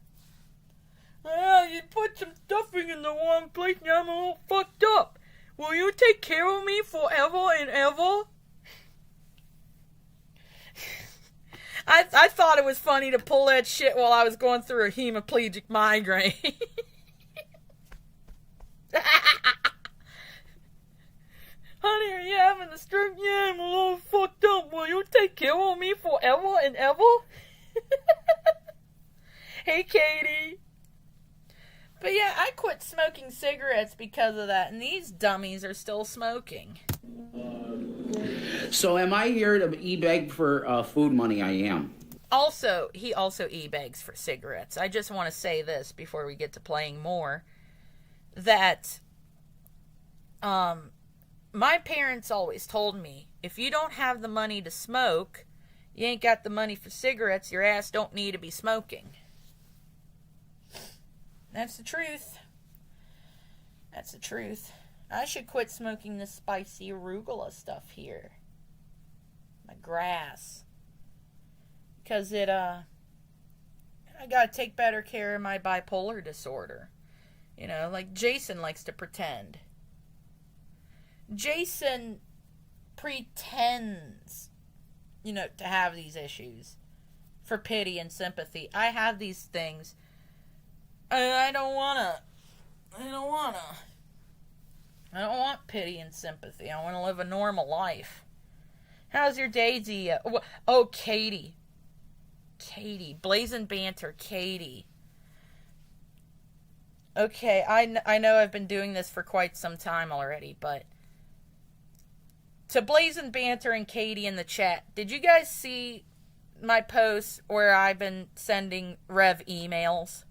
"Yeah, you put some stuffing in the wrong place, and I'm a little fucked up. Will you take care of me forever and ever?" I thought it was funny to pull that shit while I was going through a hemiplegic migraine. "Honey, are you having a stroke?" "Yeah, I'm a little fucked up. Will you take care of me forever and ever?" Hey, Katie. But yeah, I quit smoking cigarettes because of that, and these dummies are still smoking. So am I here to e-beg for food money? I am. He also e-begs for cigarettes. I just want to say this before we get to playing more, that my parents always told me, if you don't have the money to smoke, you ain't got the money for cigarettes, your ass don't need to be smoking. That's the truth. That's the truth. I should quit smoking this spicy arugula stuff here. My grass. Because I gotta take better care of my bipolar disorder. You know, like Jason likes to pretend. Jason pretends, you know, to have these issues for pity and sympathy. I have these things. I don't wanna. I don't want pity and sympathy. I want to live a normal life. How's your Daisy? Oh, Katie. Blazing Banter, Katie. Okay, I know I've been doing this for quite some time already, but to Blazing Banter and Katie in the chat, did you guys see my posts where I've been sending Rev emails?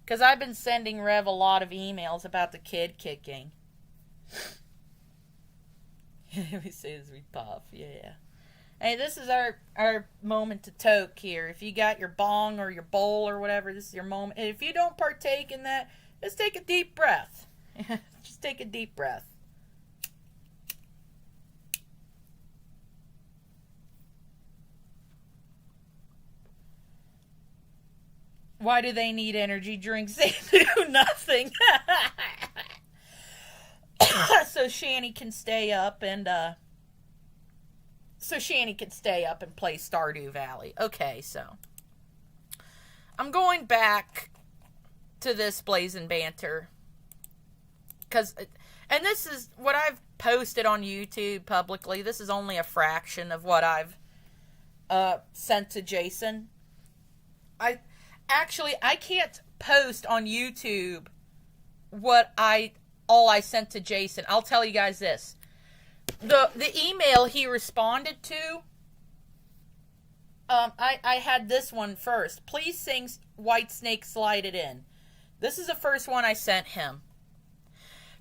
Because I've been sending Rev a lot of emails about the kid kicking. We say as we puff, yeah. Hey, this is our moment to toke here. If you got your bong or your bowl or whatever, this is your moment. And if you don't partake in that, just take a deep breath. Just take a deep breath. Why do they need energy drinks? They do nothing. So Shanny can stay up and play Stardew Valley. Okay, so I'm going back to this Blazing Banter. And this is what I've posted on YouTube publicly. This is only a fraction of what I've sent to Jason. I can't post on YouTube all I sent to Jason. I'll tell you guys this. The email he responded to, I had this one first. Please sing Whitesnake Slide It In. This is the first one I sent him.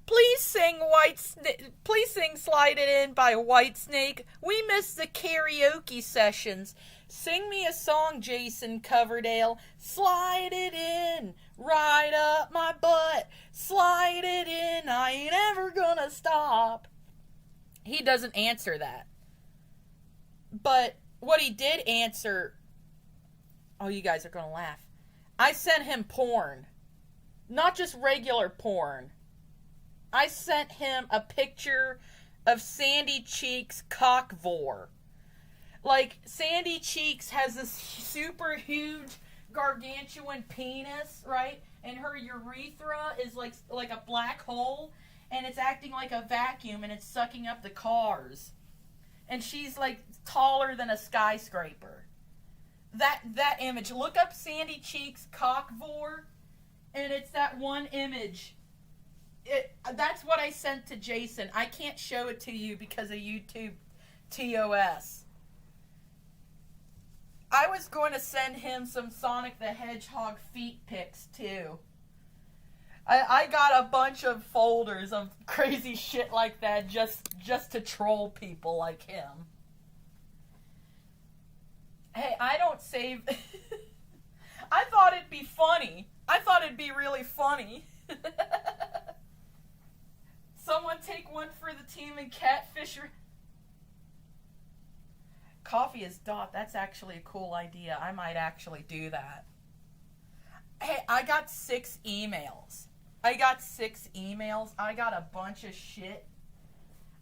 Please sing Slide It In by Whitesnake. We missed the karaoke sessions. Sing me a song, Jason Coverdale. Slide it in, right up my butt. Slide it in, I ain't ever gonna stop. He doesn't answer that. But what he did answer... Oh, you guys are gonna laugh. I sent him porn. Not just regular porn. I sent him a picture of Sandy Cheeks' cockvore. Like, Sandy Cheeks has this super huge, gargantuan penis, right? And her urethra is like a black hole, and it's acting like a vacuum, and it's sucking up the cars. And she's, like, taller than a skyscraper. That image. Look up Sandy Cheeks' cockvore, and it's that one image. That's what I sent to Jason. I can't show it to you because of YouTube TOS. I was going to send him some Sonic the Hedgehog feet pics, too. I got a bunch of folders of crazy shit like that just to troll people like him. Hey, I don't save... I thought it'd be funny. I thought it'd be really funny. Someone take one for the team and Catfisher... Coffee is dot. That's actually a cool idea. I might actually do that. Hey, I got 6 emails. I got a bunch of shit.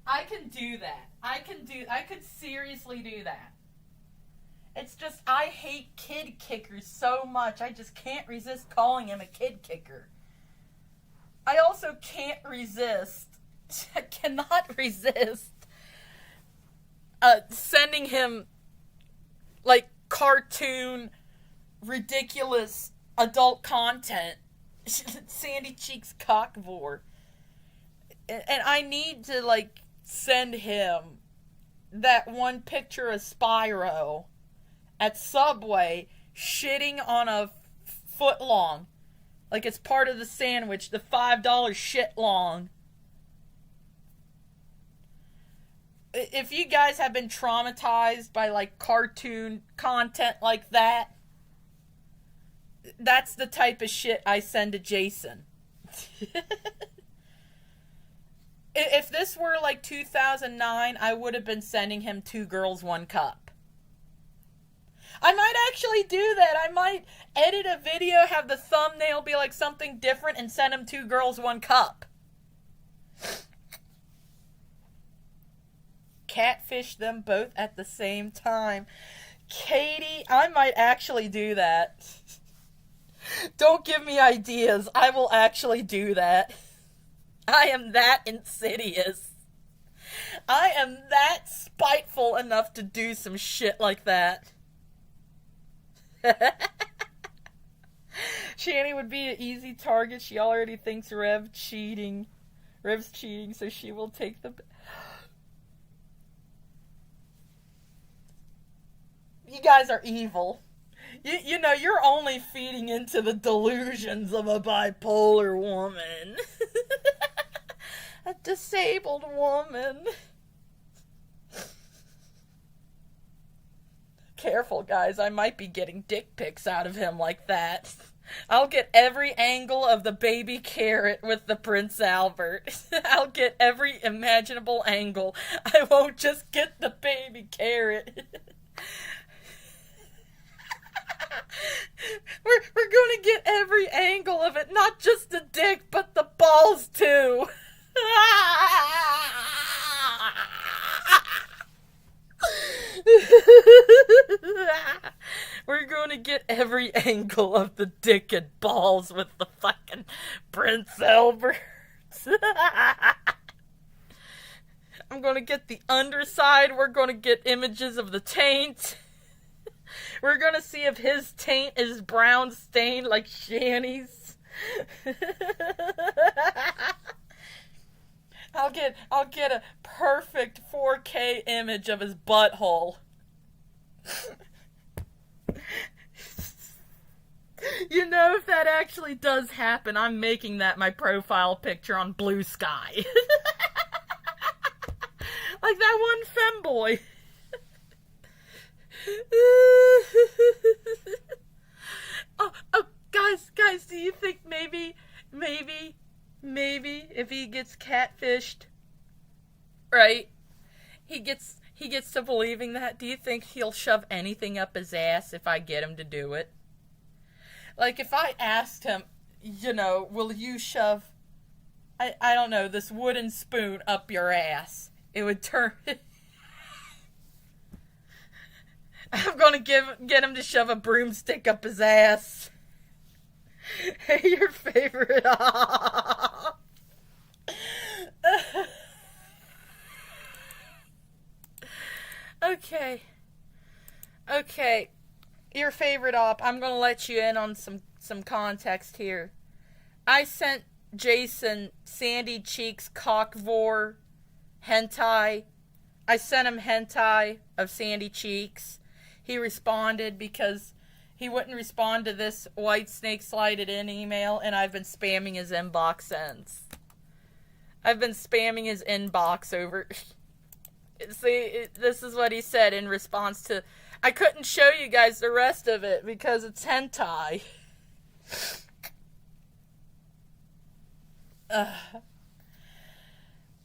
I can do that. I could seriously do that. It's just, I hate kid kickers so much. I just can't resist calling him a kid kicker. I also can't resist. I cannot resist sending him, like, cartoon, ridiculous adult content. Sandy Cheeks cockvore. And I need to, like, send him that one picture of Spyro at Subway shitting on a foot long. Like it's part of the sandwich, the $5 shit long. If you guys have been traumatized by, like, cartoon content like that, that's the type of shit I send to Jason. If this were, like, 2009, I would have been sending him 2 Girls, 1 Cup. I might actually do that. I might edit a video, have the thumbnail be like something different, and send them 2 girls, 1 cup. Catfish them both at the same time. Katie, I might actually do that. Don't give me ideas. I will actually do that. I am that insidious. I am that spiteful enough to do some shit like that. Shani would be an easy target. She already thinks Rev's cheating, so she will take the... You guys are evil. You know, you're only feeding into the delusions of a bipolar woman. A disabled woman. Careful, guys. I might be getting dick pics out of him like that. I'll get every angle of the baby carrot with the Prince Albert. I'll get every imaginable angle. I won't just get the baby carrot. We're gonna get every angle of it, not just the dick, but the balls too. We're gonna get every angle of the dick and balls with the fucking Prince Albert. I'm gonna get the underside. We're gonna get images of the taint. We're gonna see if his taint is brown stained like Shani's. I'll get a perfect 4K image of his butthole. You know, if that actually does happen, I'm making that my profile picture on Blue Sky. Like that one femboy. Oh, guys, do you think maybe, if he gets catfished, right, he gets to believing that, do you think he'll shove anything up his ass if I get him to do it? Like, if I asked him, you know, will you shove, I don't know, this wooden spoon up your ass, it would turn... I'm gonna get him to shove a broomstick up his ass. Hey, your favorite. Okay. Your favorite op. I'm gonna let you in on some context here. I sent Jason Sandy Cheeks cockvore hentai. I sent him hentai of Sandy Cheeks. He responded because he wouldn't respond to this White Snake Slided In email, and I've been spamming his inbox since. I've been spamming his inbox over... See, this is what he said in response to... I couldn't show you guys the rest of it because it's hentai. Oh,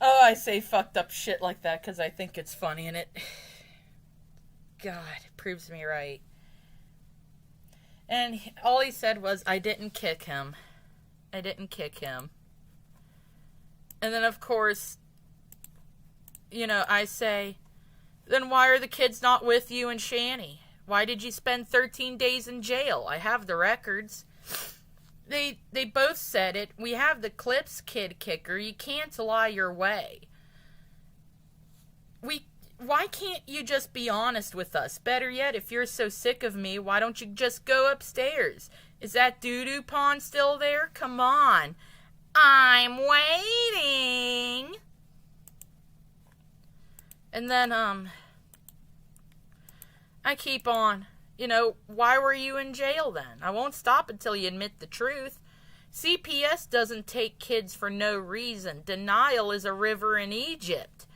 I say fucked up shit like that because I think it's funny, and it... God, it proves me right. And all he said was, I didn't kick him. And then, of course, you know, I say, then why are the kids not with you and Shani? Why did you spend 13 days in jail? I have the records. They both said it. We have the clips, kid kicker. You can't lie your way. Why can't you just be honest with us? Better yet, if you're so sick of me, why don't you just go upstairs? Is that doo-doo pond still there? Come on. I'm waiting. And then, I keep on. You know, why were you in jail then? I won't stop until you admit the truth. CPS doesn't take kids for no reason. Denial is a river in Egypt.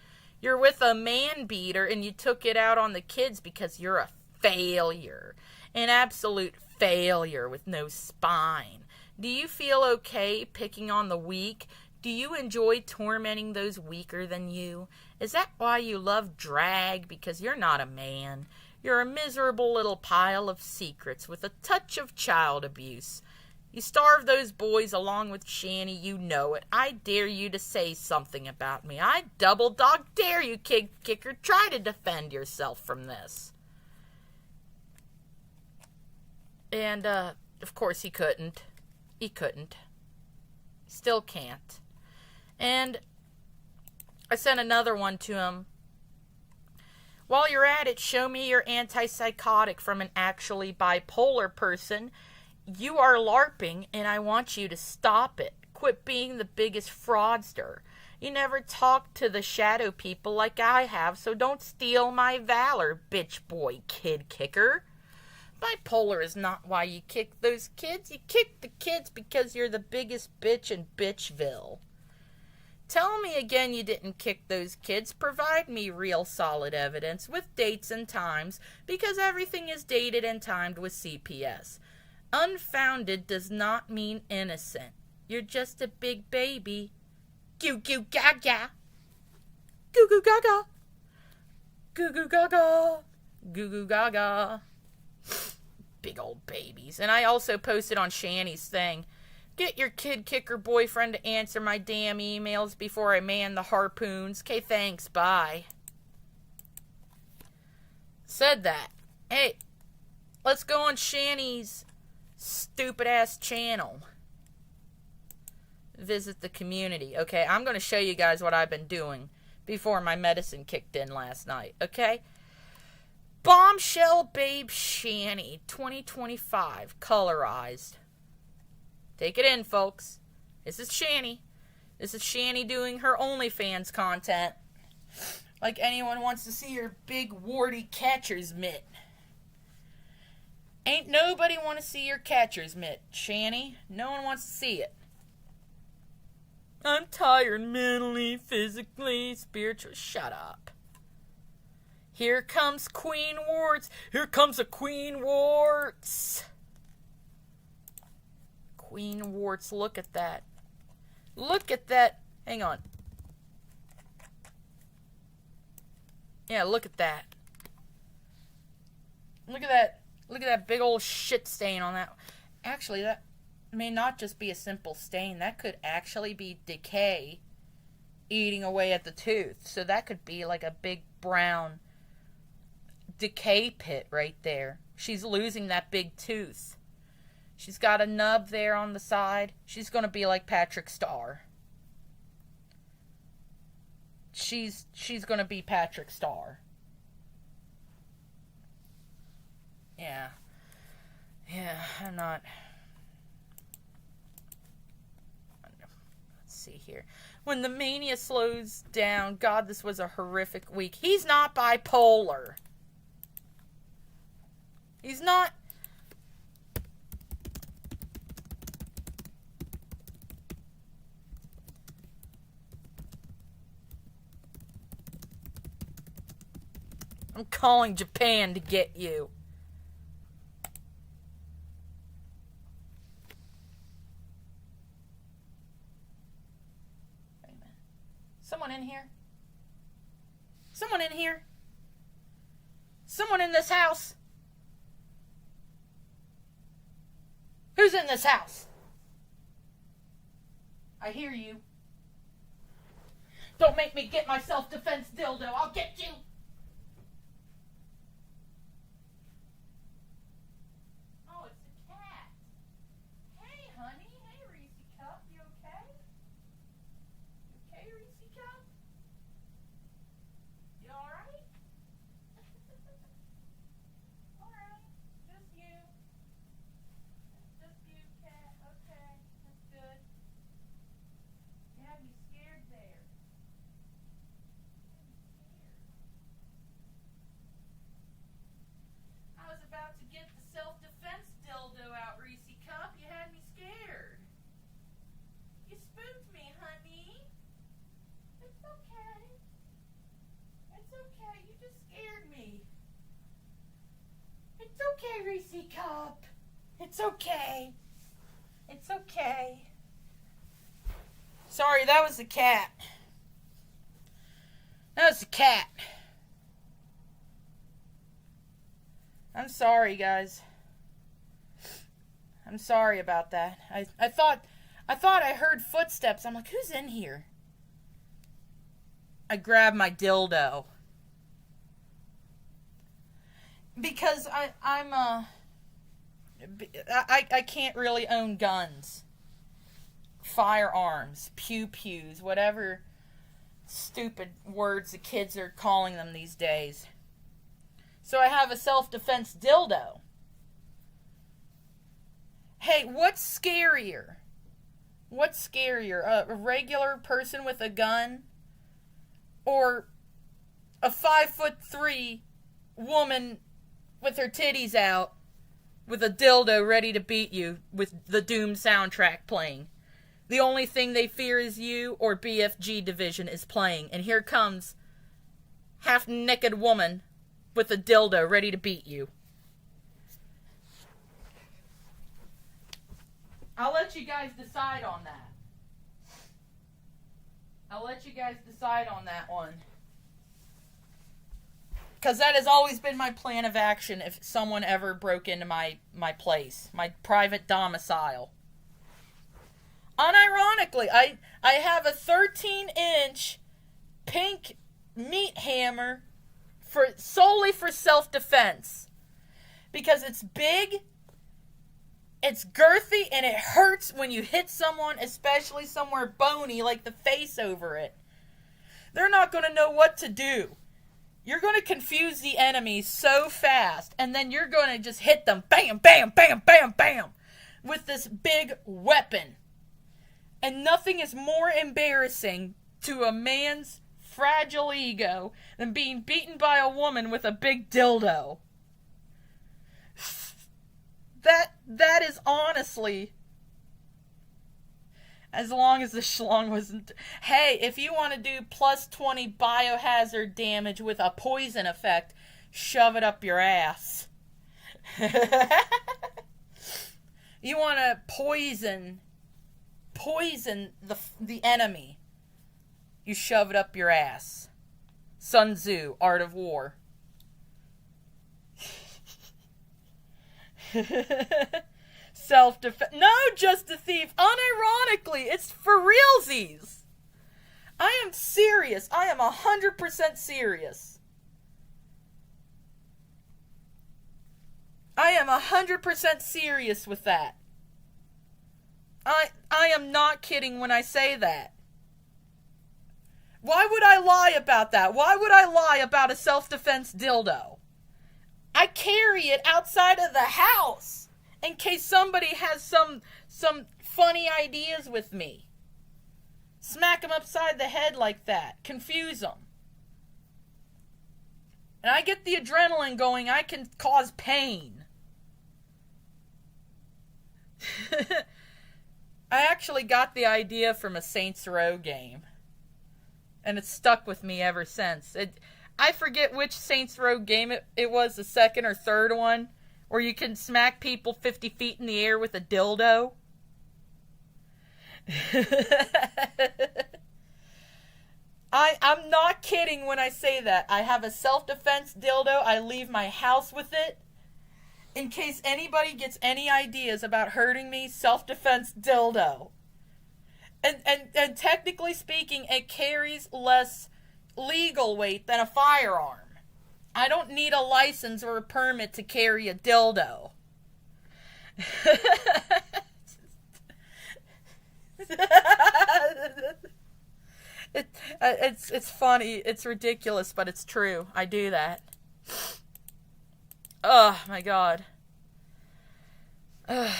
You're with a man-beater and you took it out on the kids because you're a failure. An absolute failure with no spine. Do you feel okay picking on the weak? Do you enjoy tormenting those weaker than you? Is that why you love drag? Because you're not a man. You're a miserable little pile of secrets with a touch of child abuse. You starve those boys along with Shanny, you know it. I dare you to say something about me. I double dog dare you, kid kicker. Try to defend yourself from this. And, of course he couldn't. He couldn't. Still can't. And I sent another one to him. While you're at it, show me your antipsychotic from an actually bipolar person. You are LARPing, and I want you to stop it. Quit being the biggest fraudster. You never talk to the shadow people like I have, so don't steal my valor, bitch boy kid kicker. Bipolar is not why you kick those kids. You kick the kids because you're the biggest bitch in Bitchville. Tell me again you didn't kick those kids. Provide me real solid evidence with dates and times, because everything is dated and timed with CPS. Unfounded does not mean innocent. You're just a big baby. Goo goo gaga. Goo goo gaga. Goo goo gaga. Goo goo gaga. Big old babies. And I also posted on Shanny's thing. Get your kid kicker boyfriend to answer my damn emails before I man the harpoons. Okay, thanks. Bye. Said that. Hey, let's go on Shanny's stupid ass channel. Visit the community. Okay, I'm going to show you guys what I've been doing before my medicine kicked in last night. Okay? Bombshell Babe Shanny 2025 colorized. Take it in, folks. This is Shanny. This is Shanny doing her OnlyFans content. Like anyone wants to see her big warty catcher's mitt. Ain't nobody want to see your catcher's mitt, Shanny. No one wants to see it. I'm tired mentally, physically, spiritually. Shut up. Here comes Queen Wartz. Here comes a Queen Wartz. Queen Wartz, look at that. Look at that. Hang on. Yeah, look at that. Look at that. Look at that big old shit stain on that. Actually, that may not just be a simple stain. That could actually be decay eating away at the tooth. So that could be like a big brown decay pit right there. She's losing that big tooth. She's got a nub there on the side. She's going to be like Patrick Starr. She's going to be Patrick Starr. Yeah. Yeah, I'm not. Let's see here. When the mania slows down, God, this was a horrific week. He's not bipolar. He's not. I'm calling Japan to get you. Wait a minute. Someone in here? Someone in here? Someone in this house? Who's in this house? I hear you. Don't make me get my self-defense dildo. I'll get you. Oh, it's a cat. Hey, honey. Hey, Reese Cup. You okay? You okay, Reese Cup? You alright? Alright. Just you. Just you, cat. Okay. That's good. You had me scared there. I was about to get the self-defense dildo out, Reese Cup. You had me scared. You spooked me, honey. It's okay. It's okay. You just scared me. It's okay, Reese Cup. It's okay. It's okay. Sorry, that was the cat. That was the cat. I'm sorry, guys. I'm sorry about that. I thought I heard footsteps. I'm like, who's in here? I grabbed my dildo. Because I can't really own guns. Firearms, pew-pews, whatever stupid words the kids are calling them these days. So I have a self-defense dildo. Hey, what's scarier? What's scarier? A regular person with a gun? Or a 5'3" woman with her titties out with a dildo ready to beat you with the Doom soundtrack playing? The only thing they fear is you, or BFG Division is playing. And here comes half-naked woman with a dildo ready to beat you. I'll let you guys decide on that. I'll let you guys decide on that one. Because that has always been my plan of action if someone ever broke into my place, my private domicile. Unironically, I have a 13-inch pink meat hammer solely for self-defense. Because it's big, it's girthy, and it hurts when you hit someone, especially somewhere bony like the face over it. They're not going to know what to do. You're going to confuse the enemy so fast, and then you're going to just hit them, bam, bam, bam, bam, bam, with this big weapon. And nothing is more embarrassing to a man's fragile ego than being beaten by a woman with a big dildo. That is honestly, as long as the schlong wasn't... Hey, if you want to do plus 20 biohazard damage with a poison effect, shove it up your ass. You want to poison the enemy, you shove it up your ass. Sun Tzu, Art of War. Self-defense. No, Just a Thief. Unironically, it's for realsies. I am serious. I am 100% serious. I am 100% serious with that. I am not kidding when I say that. Why would I lie about that? Why would I lie about a self-defense dildo? I carry it outside of the house in case somebody has some funny ideas with me. Smack them upside the head like that. Confuse them. And I get the adrenaline going. I can cause pain. I actually got the idea from a Saints Row game. And it's stuck with me ever since. I forget which Saints Row game it was, the second or third one, where you can smack people 50 feet in the air with a dildo. I'm not kidding when I say that. I have a self-defense dildo. I leave my house with it. In case anybody gets any ideas about hurting me, self-defense dildo. And technically speaking, it carries less legal weight than a firearm. I don't need a license or a permit to carry a dildo. It's funny, it's ridiculous, but it's true. I do that. Oh my god. Ugh.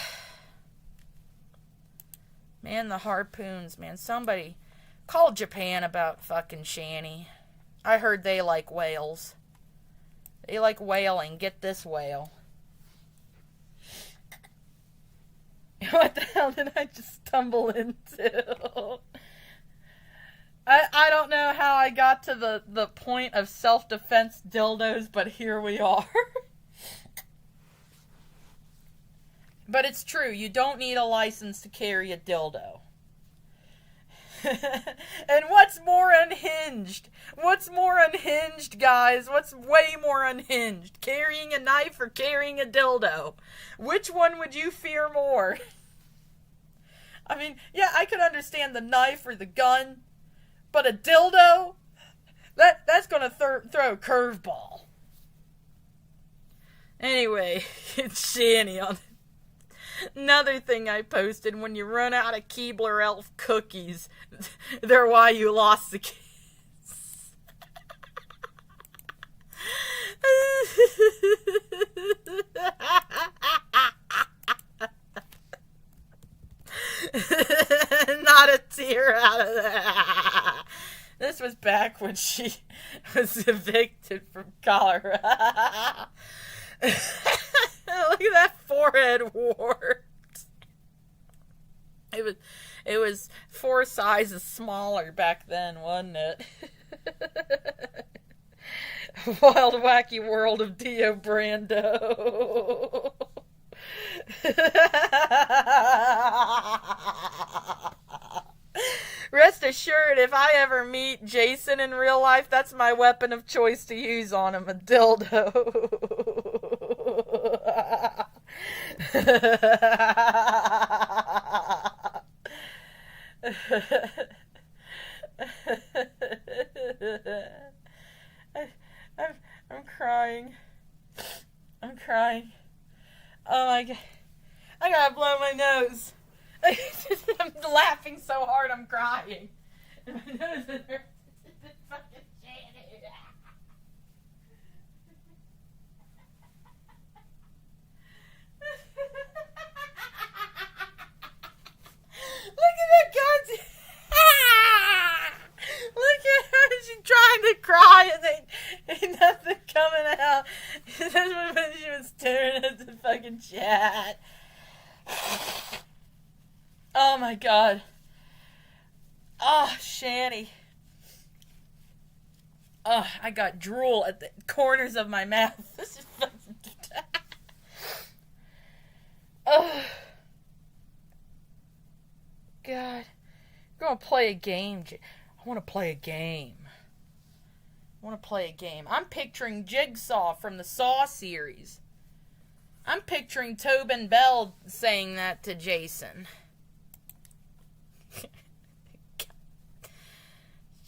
Man, the harpoons, man. Somebody call Japan about fucking Shanny. I heard they like whales. They like whaling. Get this whale. What the hell did I just stumble into? I don't know how I got to the point of self-defense dildos, but here we are. But it's true. You don't need a license to carry a dildo. And what's more unhinged? What's more unhinged, guys? What's way more unhinged? Carrying a knife or carrying a dildo? Which one would you fear more? I mean, yeah, I could understand the knife or the gun, but a dildo? That's gonna throw a curveball. Anyway, it's Shanny on another thing I posted. When you run out of Keebler Elf cookies, they're why you lost the kids. Not a tear out of that. This was back when she was evicted from Colorado. Look at that forehead wart. It was 4 sizes smaller back then, wasn't it? Wild Wacky World of Dio Brando. Rest assured, if I ever meet Jason in real life, that's my weapon of choice to use on him, a dildo. I'm crying. I'm crying. Oh my God. I gotta blow my nose. I'm laughing so hard I'm crying. My nose is hurting. It's fucking Shanny. Look at that gun. Look at her. She's trying to cry and ain't nothing coming out. That's when she was staring at the fucking chat. Oh my God. Oh, Shanny. Oh, I got drool at the corners of my mouth. This is fucking... Oh. God. I'm going to play a game. I want to play a game. I'm picturing Jigsaw from the Saw series. I'm picturing Tobin Bell saying that to Jason.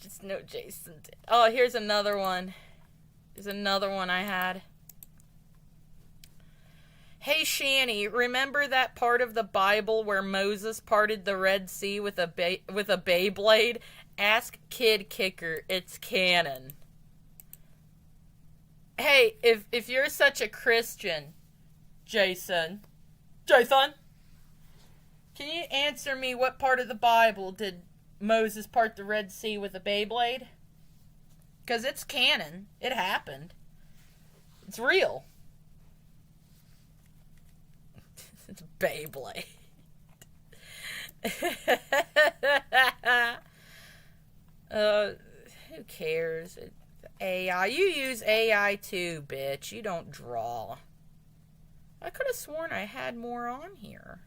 Just no Jason did. Oh, here's another one. I had. Hey, Shanny, remember that part of the Bible where Moses parted the Red Sea with a Beyblade? Ask Kid Kicker. It's canon. Hey, if you're such a Christian, Jason, can you answer me what part of the Bible did Moses part the Red Sea with a Beyblade? Because it's canon. It happened. It's real. It's Beyblade. Who cares? It's AI. You use AI too, bitch. You don't draw. I could have sworn I had more on here.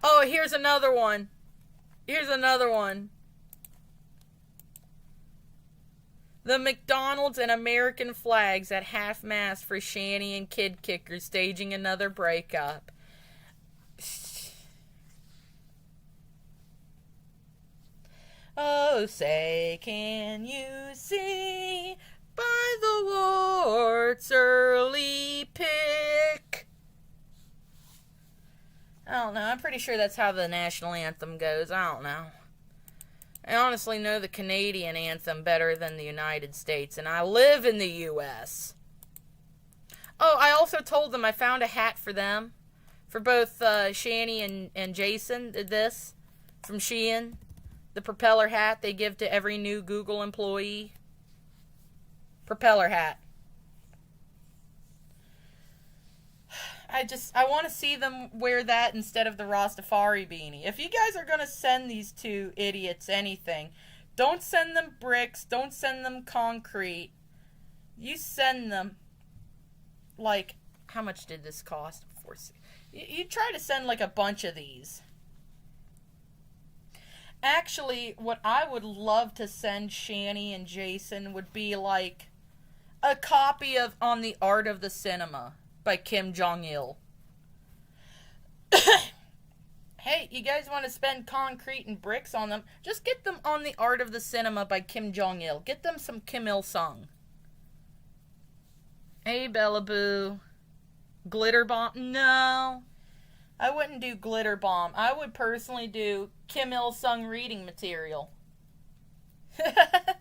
Oh, here's another one. The McDonald's and American flags at half-mast for Shanny and Kid Kicker staging another breakup. Oh, say, can you see by the Wartz early pick? I don't know. I'm pretty sure that's how the national anthem goes. I don't know. I honestly know the Canadian anthem better than the United States, and I live in the U.S. Oh, I also told them I found a hat for them. For both Shanny and Jason did this from Shein. The propeller hat they give to every new Google employee. Propeller hat. I want to see them wear that instead of the Rastafari beanie. If you guys are going to send these two idiots anything, don't send them bricks, don't send them concrete. You send them, like, how much did this cost? You try to send like a bunch of these. Actually, what I would love to send Shani and Jason would be like a copy of On the Art of the Cinema by Kim Jong-il. Hey, you guys want to spend concrete and bricks on them? Just get them On the Art of the Cinema by Kim Jong-il. Get them some Kim Il-sung. Hey, Bella Boo. Glitter bomb? No. I wouldn't do glitter bomb. I would personally do Kim Il-sung reading material. I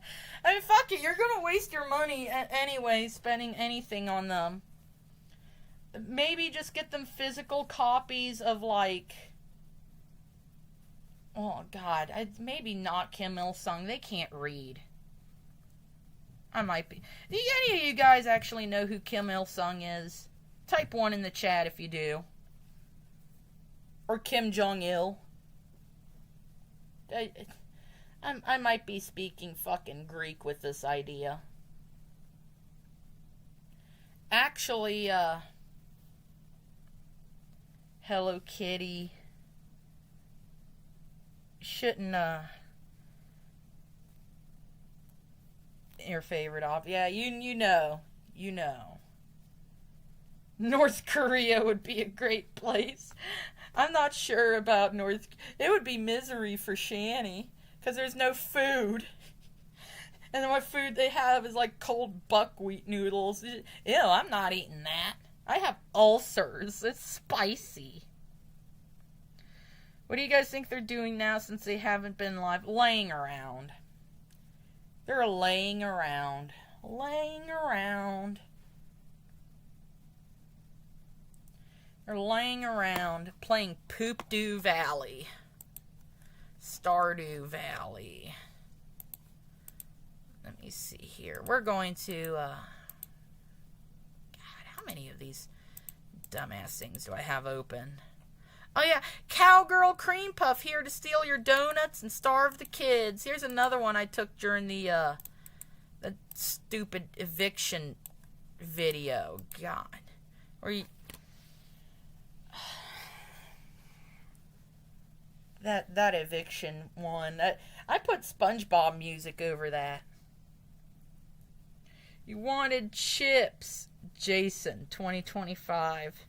mean, fuck it. You're gonna waste your money anyway spending anything on them. Maybe just get them physical copies of, like... Oh, God. Maybe not Kim Il-sung. They can't read. I might be. Do any of you guys actually know who Kim Il-sung is? Type 1 in the chat if you do. Or Kim Jong-il. I might be speaking fucking Greek with this idea. Actually, Hello Kitty shouldn't, your favorite yeah, you know. North Korea would be a great place. I'm not sure about it would be misery for Shani, because there's no food. And then what food they have is like cold buckwheat noodles. Ew, I'm not eating that. I have ulcers. It's spicy. What do you guys think they're doing now since they haven't been live? Laying around. They're laying around. Laying around. They're laying around playing Poop-Doo Valley. Stardew Valley. Let me see here. We're going to, God, how many of these dumbass things do I have open? Oh yeah, Cowgirl Cream Puff here to steal your donuts and starve the kids. Here's another one I took during the stupid eviction video. God. Or you... That eviction one. I put SpongeBob music over that. You wanted chips, Jason, 2025.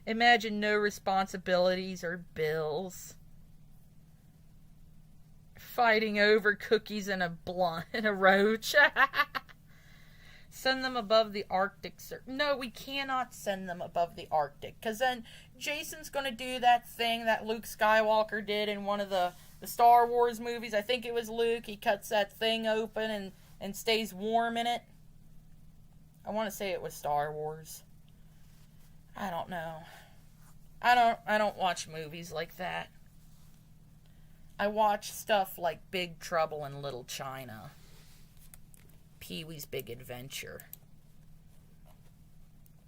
Imagine no responsibilities or bills. Fighting over cookies and a roach. Send them above the Arctic. No, we cannot send them above the Arctic. Because then Jason's going to do that thing that Luke Skywalker did in one of the Star Wars movies. I think it was Luke. He cuts that thing open and stays warm in it. I want to say it was Star Wars. I don't know. I don't watch movies like that. I watch stuff like Big Trouble in Little China. Pee-wee's Big Adventure.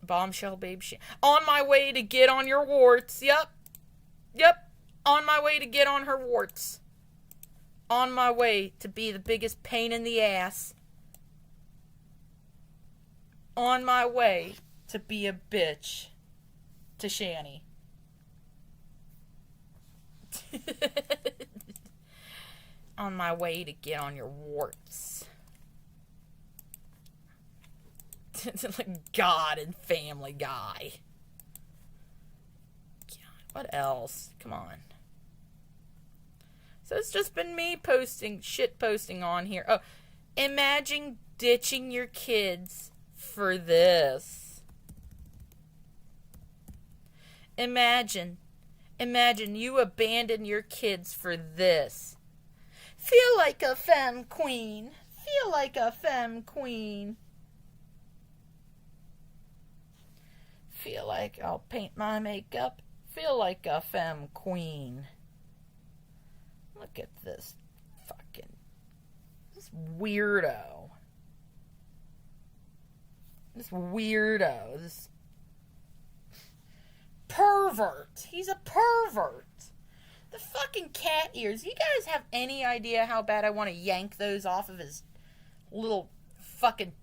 Bombshell Babe on my way to get on your warts. Yep. On my way to get on her warts. On my way to be the biggest pain in the ass. On my way to be a bitch to Shani. On my way to get on your warts. God and Family Guy. God, what else? Come on. So it's just been me posting on here. Oh, imagine ditching your kids for this. Imagine you abandon your kids for this. Feel like a femme queen. Feel like a femme queen. Feel like I'll paint my makeup. Feel like a femme queen. Look at this weirdo. This pervert. He's a pervert. The fucking cat ears. You guys have any idea how bad I want to yank those off of his little fucking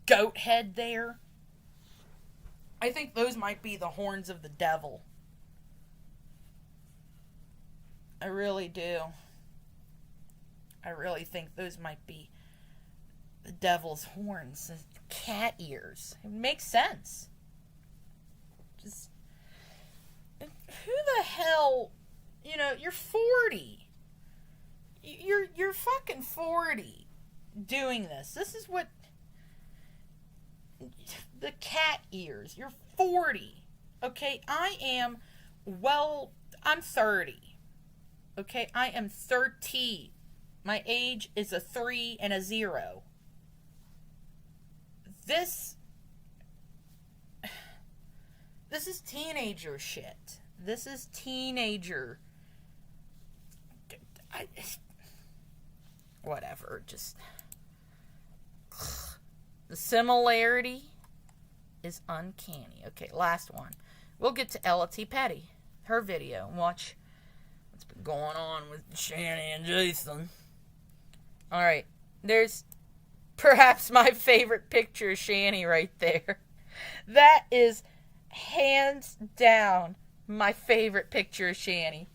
goat head there? I think those might be the horns of the devil. I really do. I really think those might be the devil's horns. Cat ears. It makes sense. Just, who the hell, you're 40. You're fucking 40 doing this. This is what, the cat ears. You're 40. Okay, I'm 30. Okay, I am 30. My age is a 3 and a 0. This is teenager shit. This is teenager. Whatever, just. The similarity is uncanny. Okay, last one. We'll get to Ella T. Petty. Her video. And watch what's been going on with Shanny and Jason. Alright, there's perhaps my favorite picture of Shanny right there. That is hands down my favorite picture of Shanny.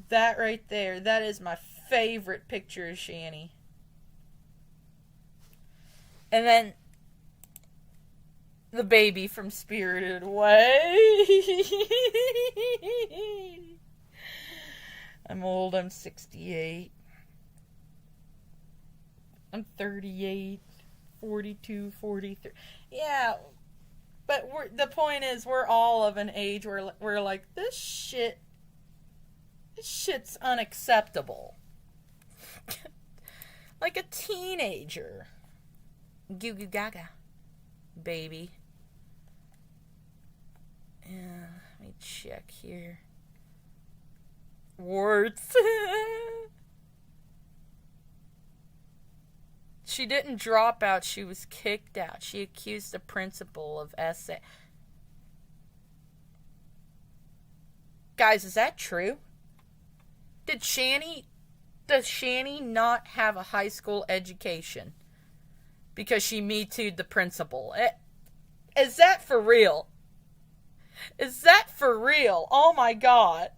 That right there, that is my favorite picture of Shanny. And then the baby from Spirited Away. I'm old, I'm 68. I'm 38, 42, 43. Yeah, but the point is, we're all of an age where we're like, this shit's unacceptable. Like a teenager. Goo goo gaga, baby. Yeah, let me check here. Wartz. She didn't drop out, she was kicked out. She accused the principal of essay. Guys, is that true? Does Shanny not have a high school education? Because she Me Too'd the principal. Is that for real? Is that for real? Oh my God.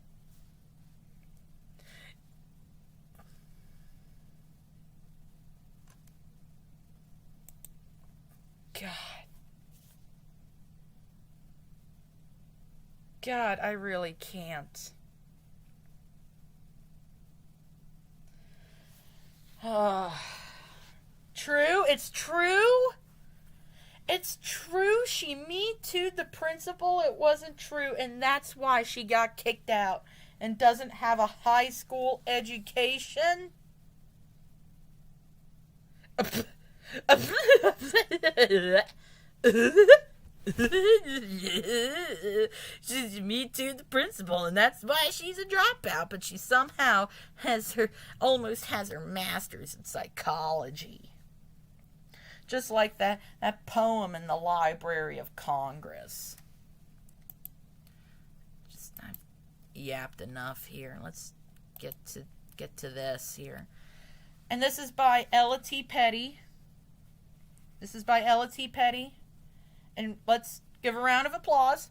God, I really can't. True? It's true? It's true she Me Too'd the principal. It wasn't true, and that's why she got kicked out and doesn't have a high school education? She's Me Too'd the principal, and that's why she's a dropout, but she somehow almost has her master's in psychology. Just like that poem in the Library of Congress. I've yapped enough here. Let's get to this here. And this is by Ella T. Petty. And let's give a round of applause.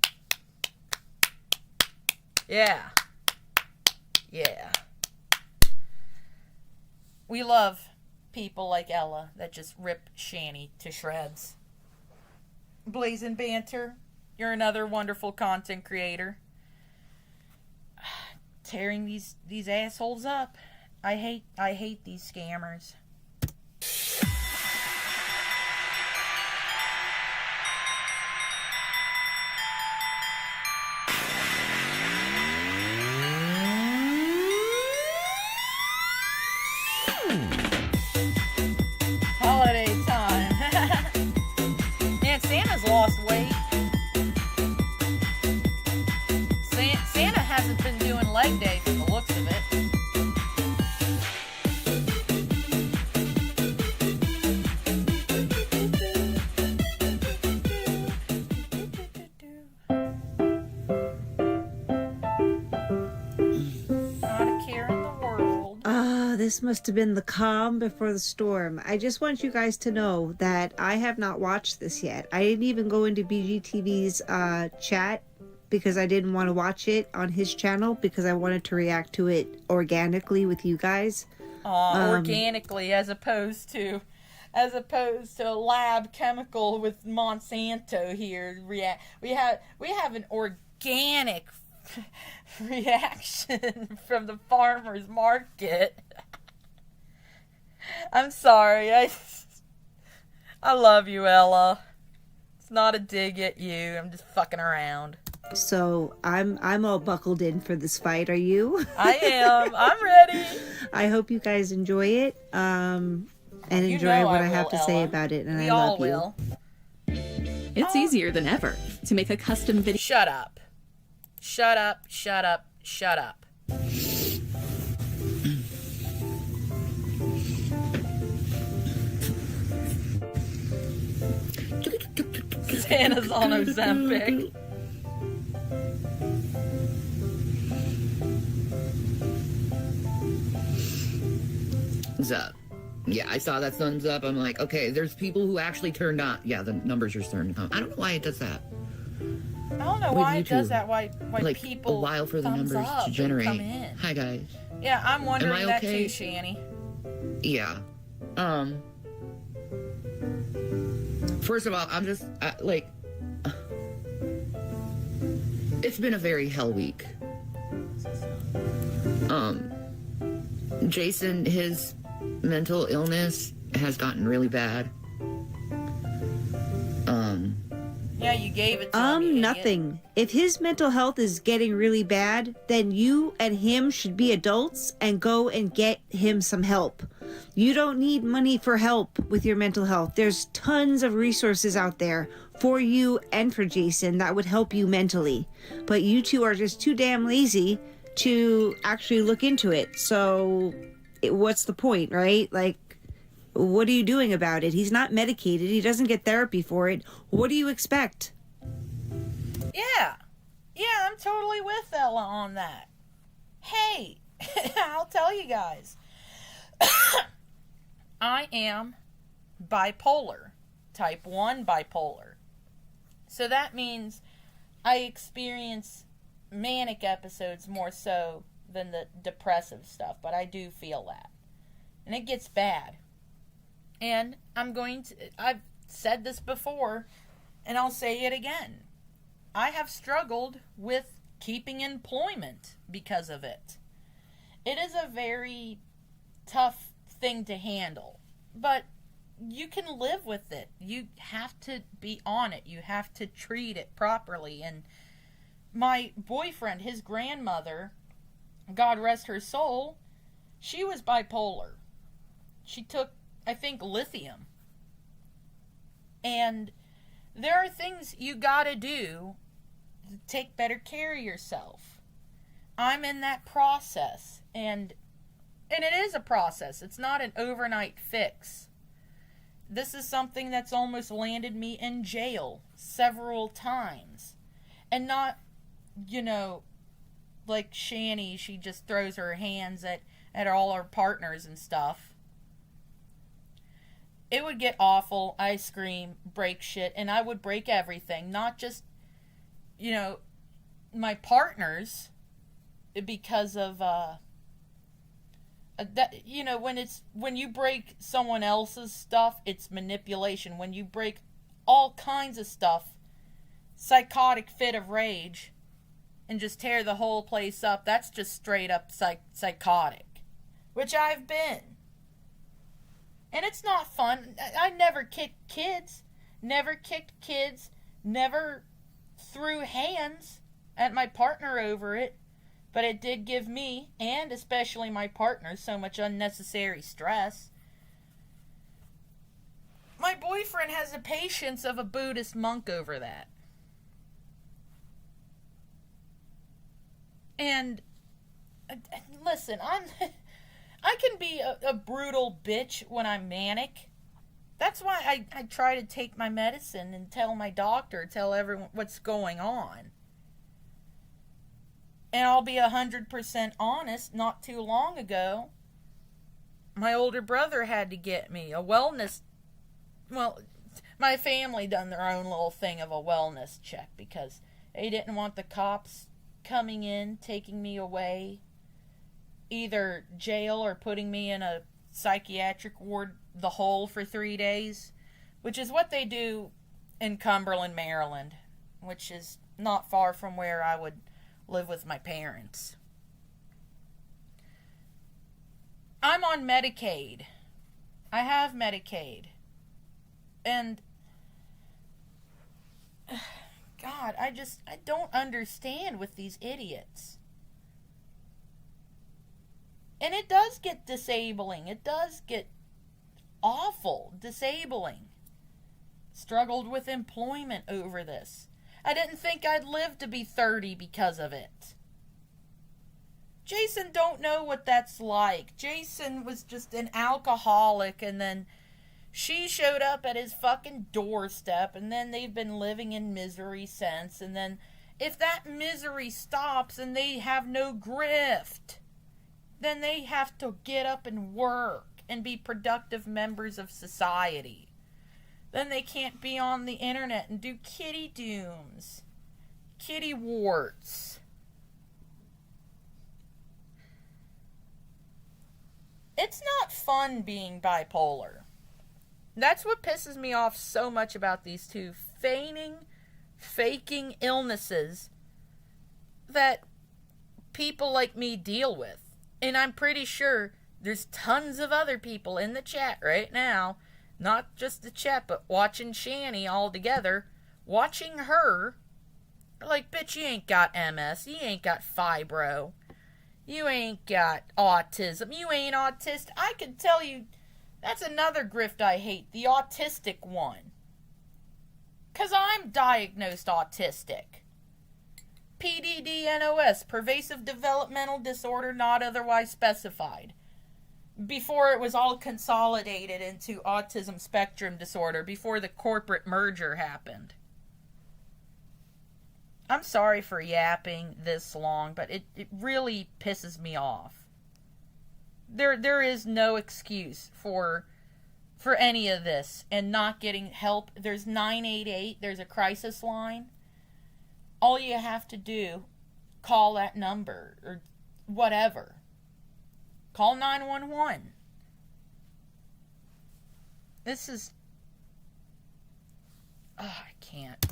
Yeah. We love people like Ella that just rip Shanny to shreds. Blazing Banter, you're another wonderful content creator. Tearing these assholes up. I hate these scammers. Holiday time. Man, Santa's lost weight. Santa hasn't been doing leg day from the looks of it. this must have been the calm before the storm. I just want you guys to know that I have not watched this yet. I didn't even go into BGTV's chat because I didn't want to watch it on his channel because I wanted to react to it organically with you guys. Organically, as opposed to a lab chemical with Monsanto here. We have an organic reaction from the farmer's market. I'm sorry. I love you, Ella. It's not a dig at you. I'm just fucking around. So I'm all buckled in for this fight. Are you? I am. I'm ready. I hope you guys enjoy it. And enjoy what I have to say about it. And I love you. We all will. It's easier than ever to make a custom video. Shut up. Shut up, shut up, shut up. Santa's on Ozempic. Thumbs up. Yeah, I saw that thumbs up. I'm like, okay, there's people who actually turned on. Yeah, the numbers are starting to come. I don't know why it does that. I don't know why it does that. Why like people a while for the numbers to generate. Hi guys. Yeah, I'm wondering that okay? too, Shanny. Yeah. First of all, I'm just like, it's been a very hell week. Jason, his mental illness has gotten really bad. Yeah, you gave it to him. Nothing. If his mental health is getting really bad, then you and him should be adults and go and get him some help. You don't need money for help with your mental health. There's tons of resources out there for you and for Jason that would help you mentally. But you two are just too damn lazy to actually look into it. So what's the point, right? Like, what are you doing about it? He's not medicated. He doesn't get therapy for it. What do you expect? Yeah. Yeah, I'm totally with Ella on that. Hey, I'll tell you guys. I am bipolar. Type 1 bipolar. So that means I experience manic episodes more so than the depressive stuff. But I do feel that. And it gets bad. And I've said this before, and I'll say it again. I have struggled with keeping employment because of it. It is a very tough thing to handle, but you can live with it. You have to be on it. You have to treat it properly. And my boyfriend, his grandmother, God rest her soul, she was bipolar. She took, I think, lithium. And there are things you gotta do to take better care of yourself. I'm in that process. And it is a process. It's not an overnight fix. This is something that's almost landed me in jail several times. And not, like Shani, she just throws her hands at all her partners and stuff. It would get awful. I scream, break shit, and I would break everything. Not just, my partners, because of, when you break someone else's stuff, it's manipulation. When you break all kinds of stuff, psychotic fit of rage, and just tear the whole place up, that's just straight up psychotic. Which I've been. And it's not fun. I never kicked kids. Never threw hands at my partner over it. But it did give me, and especially my partner, so much unnecessary stress. My boyfriend has the patience of a Buddhist monk over that. And, listen, I can be a brutal bitch when I'm manic. That's why I try to take my medicine and tell my doctor, tell everyone what's going on. And I'll be 100% honest, not too long ago, my older brother had to get me a wellness. Well, my family done their own little thing of a wellness check because they didn't want the cops coming in, taking me away, either jail or putting me in a psychiatric ward the whole for 3 days, which is what they do in Cumberland, Maryland, which is not far from where I would live with my parents. I'm on Medicaid. I have Medicaid. And God, I don't understand with these idiots. And it does get disabling. It does get awful, disabling. Struggled with employment over this. I didn't think I'd live to be 30 because of it. Jason don't know what that's like. Jason was just an alcoholic, and then she showed up at his fucking doorstep, and then they've been living in misery since. And then if that misery stops and they have no grift, then they have to get up and work and be productive members of society. Then they can't be on the internet and do kitty dooms, kitty warts. It's not fun being bipolar. That's what pisses me off so much about these two faking illnesses that people like me deal with. And I'm pretty sure there's tons of other people in the chat right now, not just the chat, but watching Shani all together, watching her, like, bitch, you ain't got MS, you ain't got fibro, you ain't got autism, you ain't autistic. I can tell you, that's another grift I hate, the autistic one. 'Cause I'm diagnosed autistic. PDD-NOS, pervasive developmental disorder not otherwise specified. Before it was all consolidated into autism spectrum disorder, before the corporate merger happened. I'm sorry for yapping this long, but it really pisses me off. There is no excuse for any of this and not getting help. There's 988, there's a crisis line. All you have to do, call that number or whatever. Call 911. This is... Oh, I can't.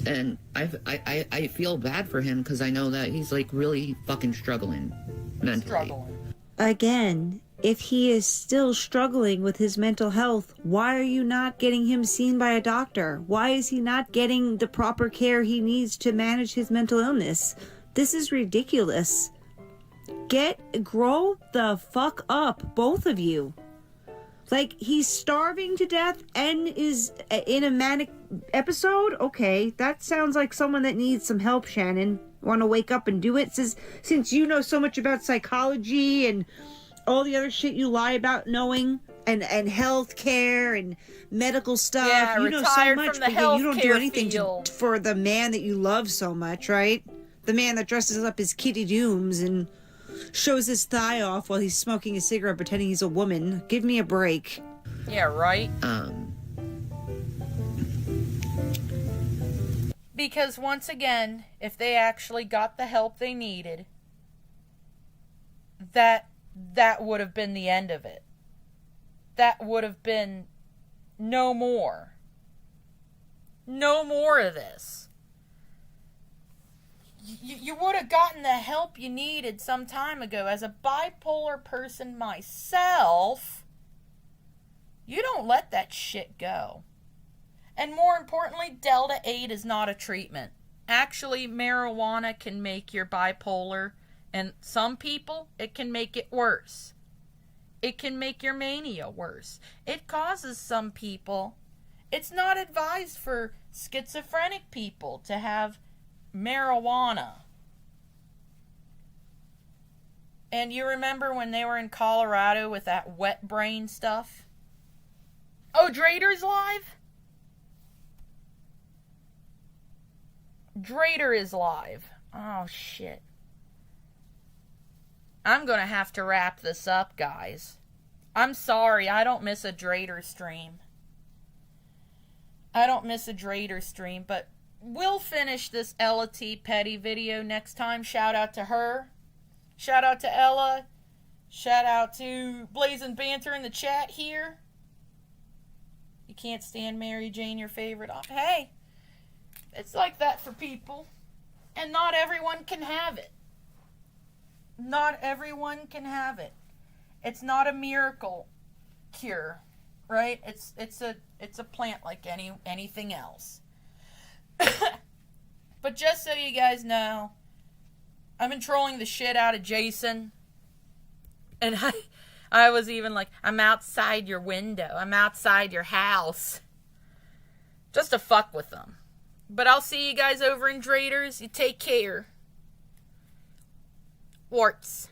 And I feel bad for him because I know that he's like really fucking struggling mentally. Again, if he is still struggling with his mental health, why are you not getting him seen by a doctor? Why is he not getting the proper care he needs to manage his mental illness? This is ridiculous. Grow the fuck up, both of you. Like, he's starving to death and is in a manic episode? Okay, that sounds like someone that needs some help, Shannon. Want to wake up and do it? Since you know so much about psychology and all the other shit you lie about knowing, and health care and medical stuff. Yeah, you know so much, but yet you don't do anything for the man that you love so much, right? The man that dresses up as Kitty Dooms and shows his thigh off while he's smoking a cigarette pretending he's a woman. Give me a break. Yeah, right? Because once again, if they actually got the help they needed, that would have been the end of it. That would have been no more. No more of this. You would have gotten the help you needed some time ago. As a bipolar person myself, you don't let that shit go. And more importantly, Delta 8 is not a treatment. Actually, marijuana can make your bipolar, and some people, it can make it worse. It can make your mania worse. It causes some people. It's not advised for schizophrenic people to have marijuana. And you remember when they were in Colorado with that wet brain stuff? Oh, Drader's live? Drader is live. Oh, shit. I'm gonna have to wrap this up, guys. I'm sorry, I don't miss a Drader stream. I don't miss a Drader stream, but we'll finish this Ella T. Petty video next time. Shout out to her. Shout out to Ella. Shout out to Blazing Banter in the chat here. You can't stand Mary Jane, your favorite. Hey, it's like that for people. And not everyone can have it. Not everyone can have it. It's not a miracle cure, right? It's a plant like anything else. But just so you guys know, I've been trolling the shit out of Jason. And I was even like, I'm outside your window. I'm outside your house. Just to fuck with them. But I'll see you guys over in Draders. You take care. Wartz.